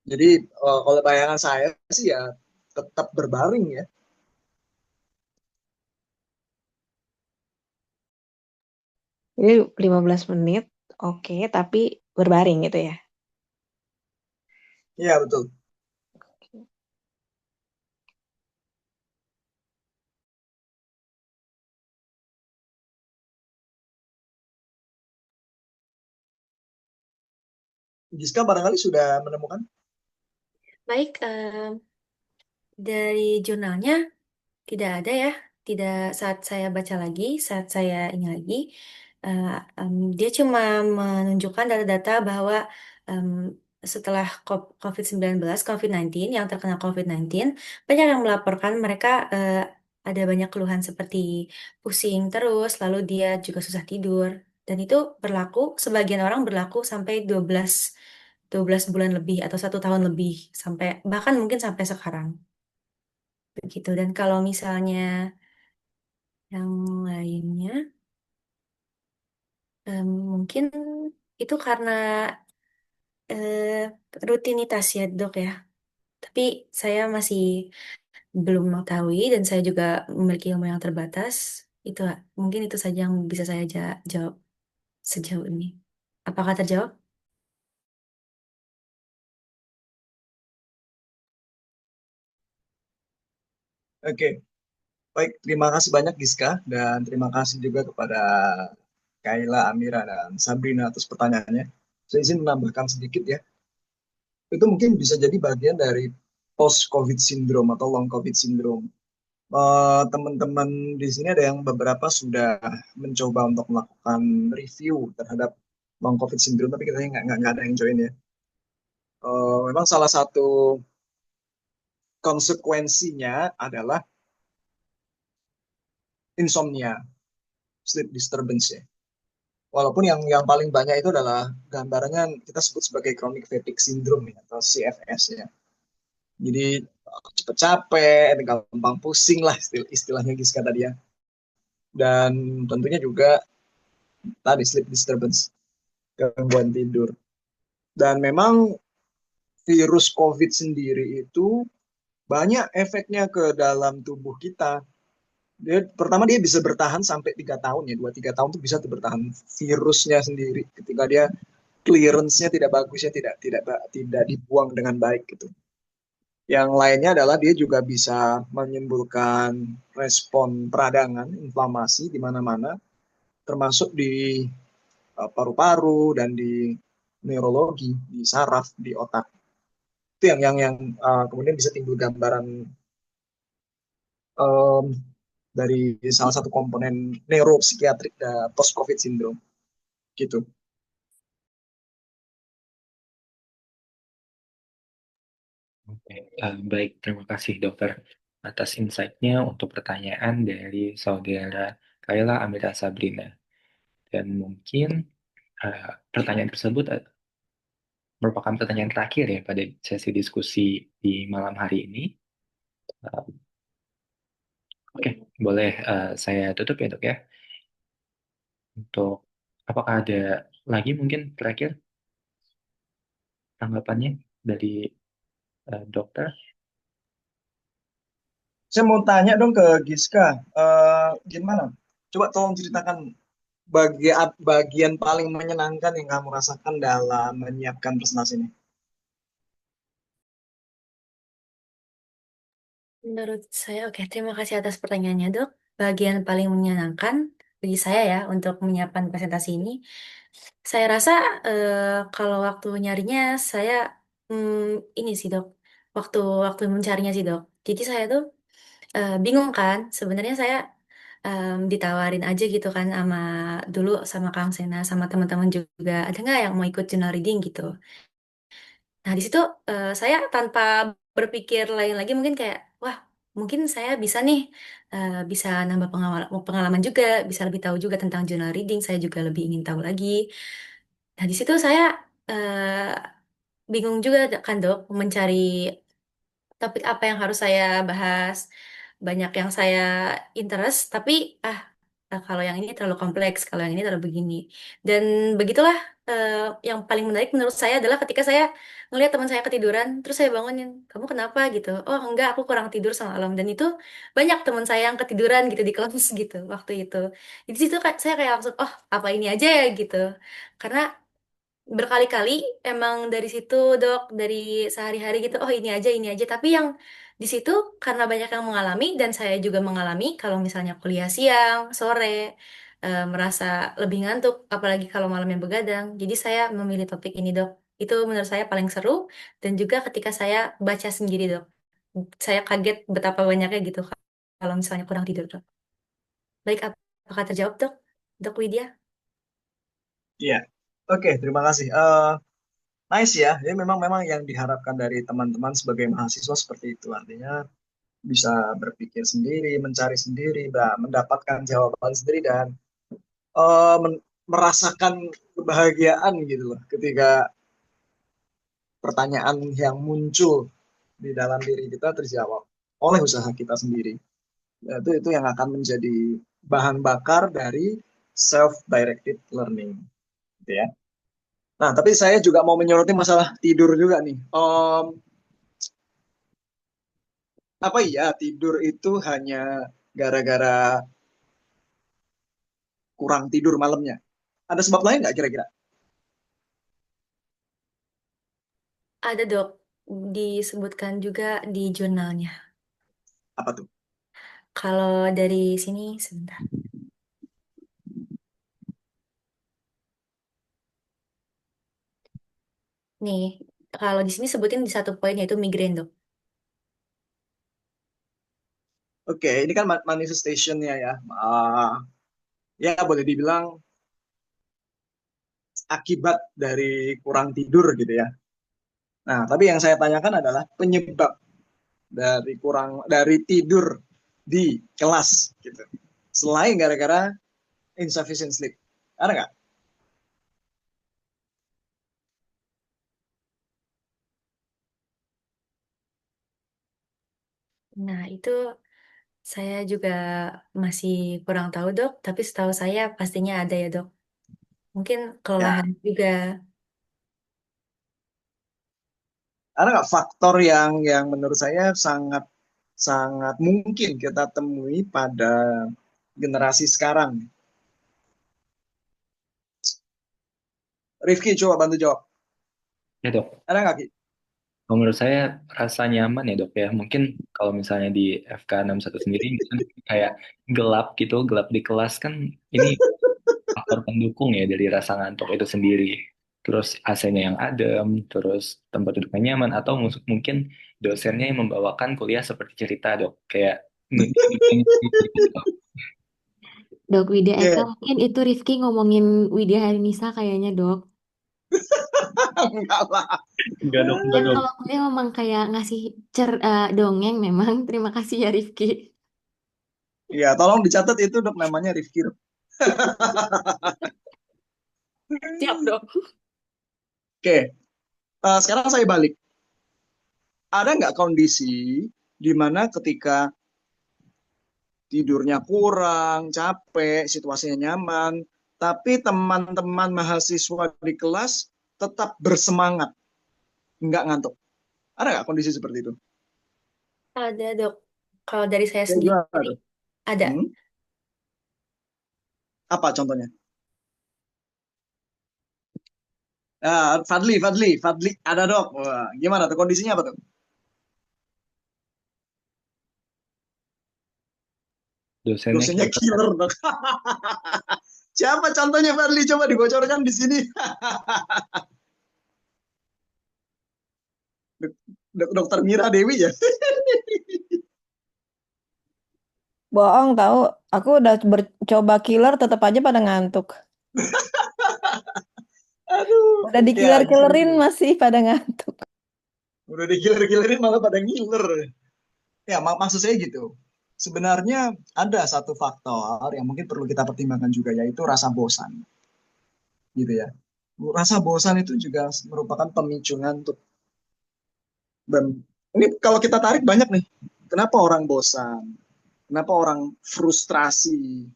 Jadi kalau bayangan saya sih ya tetap berbaring ya. Jadi 15 menit, oke, tapi berbaring gitu ya. Iya betul. Giska barangkali sudah menemukan. Baik, dari jurnalnya tidak ada ya. Tidak saat saya baca lagi, saat saya ini lagi, eh, dia cuma menunjukkan data-data bahwa em, setelah COVID-19, COVID-19 yang terkena COVID-19, banyak yang melaporkan mereka ada banyak keluhan seperti pusing terus, lalu dia juga susah tidur. Dan itu berlaku, sebagian orang berlaku sampai 12 bulan lebih atau 1 tahun lebih, sampai bahkan mungkin sampai sekarang. Begitu. Dan kalau misalnya yang lainnya, mungkin itu karena rutinitas ya dok ya. Tapi saya masih belum mengetahui dan saya juga memiliki ilmu yang terbatas. Itu mungkin itu saja yang bisa saya jawab sejauh ini. Apakah terjawab? Oke, baik. Terima kasih banyak Giska dan terima kasih juga kepada Kaila, Amira, dan Sabrina atas pertanyaannya. Saya izin menambahkan sedikit ya. Itu mungkin bisa jadi bagian dari post-COVID syndrome atau long COVID syndrome. Teman-teman di sini ada yang beberapa sudah mencoba untuk melakukan review terhadap long COVID syndrome, tapi kita nggak ada yang join ya. Memang salah satu konsekuensinya adalah insomnia, sleep disturbance ya. Walaupun yang paling banyak itu adalah gambarannya kita sebut sebagai chronic fatigue syndrome ya, atau CFS ya. Jadi cepet capek, gampang pusing lah istilahnya Giska tadi ya. Dan tentunya juga tadi sleep disturbance, gangguan tidur. Dan memang virus COVID sendiri itu banyak efeknya ke dalam tubuh kita. Pertama dia bisa bertahan sampai 3 tahun ya, 2-3 tahun tuh bisa tuh bertahan virusnya sendiri ketika dia clearance-nya tidak bagus ya, tidak dibuang dengan baik gitu. Yang lainnya adalah dia juga bisa menimbulkan respon peradangan, inflamasi di mana-mana, termasuk di paru-paru dan di neurologi, di saraf, di otak. Itu yang kemudian bisa timbul gambaran um, dari salah satu komponen neuropsikiatrik post COVID syndrome gitu. Oke, baik, terima kasih dokter. atas insight-nya untuk pertanyaan dari saudara Kayla Amira Sabrina. Dan mungkin pertanyaan tersebut merupakan pertanyaan terakhir ya pada sesi diskusi di malam hari ini. Uh, Oke, boleh saya tutup ya dok ya. Untuk apakah ada lagi mungkin terakhir tanggapannya dari dokter? Saya mau tanya dong ke Giska, gimana? Coba tolong ceritakan bagian paling menyenangkan yang kamu rasakan dalam menyiapkan presentasi ini. Menurut saya, oke, terima kasih atas pertanyaannya, Dok. Bagian paling menyenangkan bagi saya ya untuk menyiapkan presentasi ini, saya rasa kalau waktu nyarinya saya ini sih, Dok. Waktu waktu mencarinya sih, Dok. Jadi saya tuh bingung kan. Sebenarnya saya ditawarin aja gitu kan dulu sama Kang Sena sama teman-teman juga. Ada nggak yang mau ikut journal reading gitu? Nah, di situ saya tanpa berpikir lain lagi mungkin kayak, wah, mungkin saya bisa nih, bisa nambah pengalaman juga, bisa lebih tahu juga tentang journal reading, saya juga lebih ingin tahu lagi. Nah, di situ saya bingung juga kan dok, mencari topik apa yang harus saya bahas. Banyak yang saya interest, tapi kalau yang ini terlalu kompleks, kalau yang ini terlalu begini. Dan begitulah eh, yang paling menarik menurut saya adalah ketika saya ngelihat teman saya ketiduran, terus saya bangunin, kamu kenapa gitu? Oh enggak, aku kurang tidur semalam. Dan itu banyak teman saya yang ketiduran gitu di kelas gitu waktu itu. Di situ saya kayak langsung, oh apa ini aja ya gitu. Karena berkali-kali emang dari situ dok dari sehari-hari gitu oh ini aja tapi yang di situ karena banyak yang mengalami dan saya juga mengalami kalau misalnya kuliah siang sore merasa lebih ngantuk apalagi kalau malamnya begadang jadi saya memilih topik ini dok itu menurut saya paling seru dan juga ketika saya baca sendiri dok saya kaget betapa banyaknya gitu kalau misalnya kurang tidur dok baik apakah terjawab dok dok Widya. Iya, oke, terima kasih. Nice ya, ini memang yang diharapkan dari teman-teman sebagai mahasiswa seperti itu. Artinya bisa berpikir sendiri, mencari sendiri, mendapatkan jawaban sendiri dan merasakan kebahagiaan gitu loh ketika pertanyaan yang muncul di dalam diri kita terjawab oleh usaha kita sendiri. Itu yang akan menjadi bahan bakar dari self-directed learning, gitu ya. Nah, tapi saya juga mau menyoroti masalah tidur juga nih. Apa iya tidur itu hanya gara-gara kurang tidur malamnya? Ada sebab lain nggak kira-kira? Ada dok, disebutkan juga di jurnalnya. Apa tuh? Kalau dari sini, sebentar. Nih, kalau di sini sebutin di satu poin yaitu migrain dok. Oke, ini kan manifestationnya ya. Ya boleh dibilang akibat dari kurang tidur gitu ya. Nah, tapi yang saya tanyakan adalah penyebab dari tidur di kelas gitu. Selain gara-gara insufficient sleep. Ada nggak? Nah, itu saya juga masih kurang tahu dok, tapi setahu saya pastinya ada ya dok. Mungkin Ya, kelelahan juga. ada nggak faktor yang menurut saya sangat sangat mungkin kita temui pada generasi sekarang? Rifki coba bantu jawab. Ya dok. Ada nggak Ki? Menurut saya rasa nyaman ya dok ya. Mungkin kalau misalnya di FK 61 sendiri misalnya kayak gelap gitu, gelap di kelas kan ini faktor pendukung ya dari rasa ngantuk itu sendiri. Terus AC-nya yang adem, terus tempat duduknya nyaman, atau mungkin dosennya yang membawakan kuliah seperti cerita dok. Kayak gitu. Dok Widya Eka, Oke, mungkin itu Rifki ngomongin Widya Harinisa kayaknya dok. enggak lah. Enggak dok, Ya enggak dok. kalau kuliah memang kayak ngasih dongeng memang. Terima kasih ya Rifki. Ya, tolong dicatat itu dok namanya Rifki dok. Siap dong. Oke, sekarang saya balik. Ada nggak kondisi di mana ketika tidurnya kurang, capek, situasinya nyaman, tapi teman-teman mahasiswa di kelas tetap bersemangat, nggak ngantuk? Ada nggak kondisi seperti itu? Ada, Dok. Kalau dari saya Kayak gimana sendiri, tuh? ada. Hmm? Apa contohnya? Fadli, ada dok. Wah, gimana tuh kondisinya apa tuh? Dosennya Dosennya killer. killer dok. Siapa contohnya Fadli? Coba dibocorkan di sini. Dokter Mira Dewi ya. Bohong tahu, aku udah coba killer tetap aja pada ngantuk. Aduh, Udah ya dikiller-killerin gitu. masih pada ngantuk. Udah dikiller-killerin malah pada ngiler. Ya, maksud saya gitu. Sebenarnya ada satu faktor yang mungkin perlu kita pertimbangkan juga, yaitu rasa bosan, gitu ya. Rasa bosan itu juga merupakan pemicu ngantuk. Dan ini kalau kita tarik banyak nih. Kenapa orang bosan? Kenapa orang frustrasi?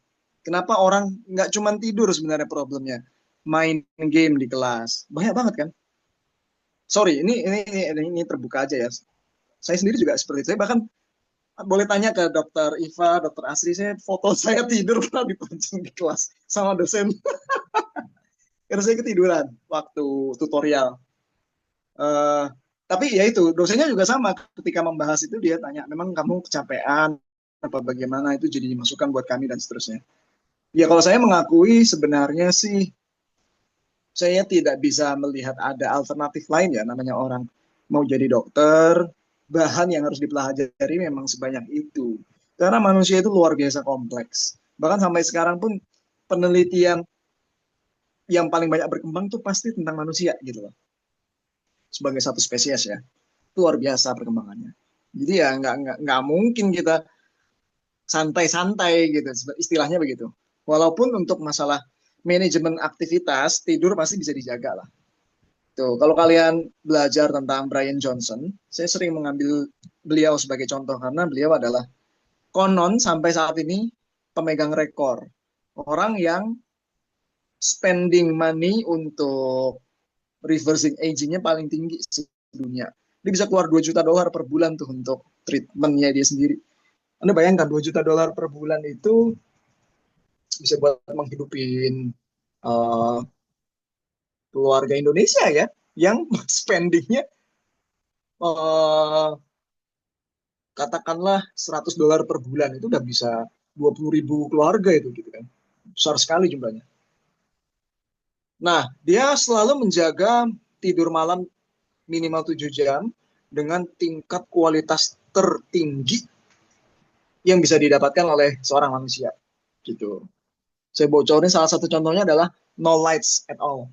Kenapa orang nggak cuma tidur sebenarnya problemnya? Main game di kelas. Banyak banget kan? Sorry, ini terbuka aja ya. Saya sendiri juga seperti itu. Saya bahkan boleh tanya ke dokter Iva, dokter Asri, saya foto saya tidur pernah dipajang di kelas sama dosen. Karena saya ketiduran waktu tutorial. Eh, tapi ya itu, dosennya juga sama. Ketika membahas itu dia tanya, memang kamu kecapean, apa bagaimana, itu jadi masukan buat kami dan seterusnya. Ya kalau saya mengakui sebenarnya sih, saya tidak bisa melihat ada alternatif lain ya, namanya orang mau jadi dokter, bahan yang harus dipelajari memang sebanyak itu. Karena manusia itu luar biasa kompleks. Bahkan sampai sekarang pun penelitian yang paling banyak berkembang tuh pasti tentang manusia gitu loh. Sebagai satu spesies ya. Itu luar biasa perkembangannya. Jadi ya nggak mungkin kita santai-santai gitu, istilahnya begitu. Walaupun untuk masalah manajemen aktivitas, tidur pasti bisa dijaga lah. Tuh, kalau kalian belajar tentang Brian Johnson, saya sering mengambil beliau sebagai contoh karena beliau adalah konon sampai saat ini pemegang rekor orang yang spending money untuk reversing agingnya paling tinggi sedunia. Dia bisa keluar 2 juta dolar per bulan tuh untuk treatmentnya dia sendiri. Anda bayangkan 2 juta dolar per bulan itu bisa buat menghidupin uh, keluarga Indonesia ya, yang spendingnya uh, katakanlah 100 dolar per bulan, itu udah bisa 20.000 keluarga itu gitu kan. Besar sekali jumlahnya. Nah, dia selalu menjaga tidur malam minimal 7 jam dengan tingkat kualitas tertinggi yang bisa didapatkan oleh seorang manusia gitu. Saya bocorin salah satu contohnya adalah no lights at all.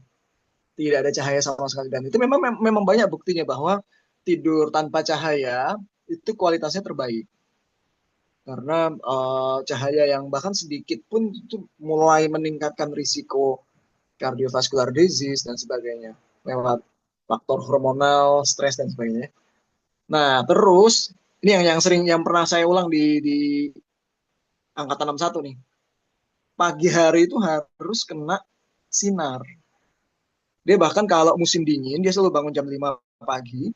Tidak ada cahaya sama sekali, dan itu memang banyak buktinya bahwa tidur tanpa cahaya itu kualitasnya terbaik karena cahaya yang bahkan sedikit pun itu mulai meningkatkan risiko cardiovascular disease dan sebagainya lewat faktor hormonal, stres dan sebagainya. Nah, terus ini yang pernah saya ulang di angkatan 61 nih. Pagi hari itu harus kena sinar. Dia bahkan kalau musim dingin dia selalu bangun jam 5 pagi,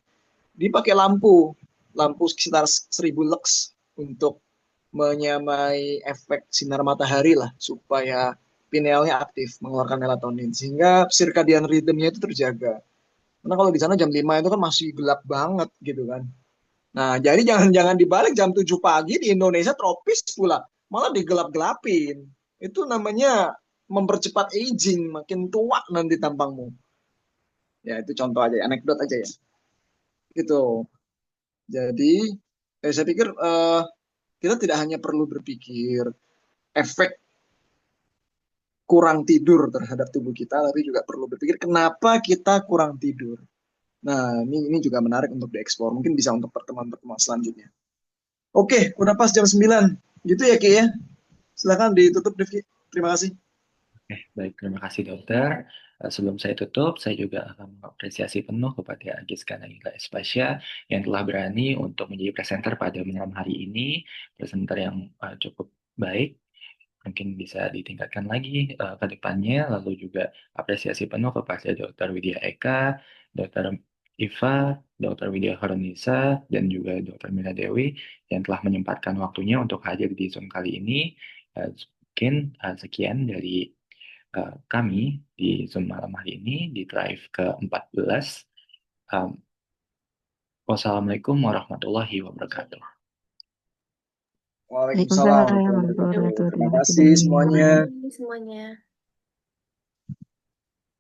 dia pakai lampu sekitar 1.000 lux untuk menyamai efek sinar matahari lah supaya pinealnya aktif mengeluarkan melatonin sehingga circadian rhythmnya itu terjaga. Karena kalau di sana jam 5 itu kan masih gelap banget gitu kan. Nah, jadi jangan-jangan dibalik jam 7 pagi di Indonesia tropis pula, malah digelap-gelapin. Itu namanya mempercepat aging, makin tua nanti tampangmu. Ya, itu contoh aja, anekdot aja ya. Gitu. Jadi, saya pikir kita tidak hanya perlu berpikir efek kurang tidur terhadap tubuh kita, tapi juga perlu berpikir kenapa kita kurang tidur. Nah, ini juga menarik untuk dieksplor. Mungkin bisa untuk pertemuan-pertemuan selanjutnya. Oke, udah pas jam 9. Gitu ya, Ki ya. Silakan ditutup, Rifki. Terima kasih. Baik, terima kasih dokter. Sebelum saya tutup, saya juga akan mengapresiasi penuh kepada Giska Nagita Espasya yang telah berani untuk menjadi presenter pada malam hari ini, presenter yang cukup baik, mungkin bisa ditingkatkan lagi ke depannya, lalu juga apresiasi penuh kepada Dr. Widya Eka, Dr. Iva, Dr. Widya Horonisa, dan juga Dr. Mila Dewi yang telah menyempatkan waktunya untuk hadir di Zoom kali ini. Mungkin sekian dari kami di Zoom malam hari ini di Drive ke-14. Wassalamualaikum warahmatullahi wabarakatuh. Waalaikumsalam Waalaikumsalam warahmatullahi warahmatullahi wabarakatuh. wabarakatuh. Terima Terima kasih kasih banyak. semuanya. Semuanya.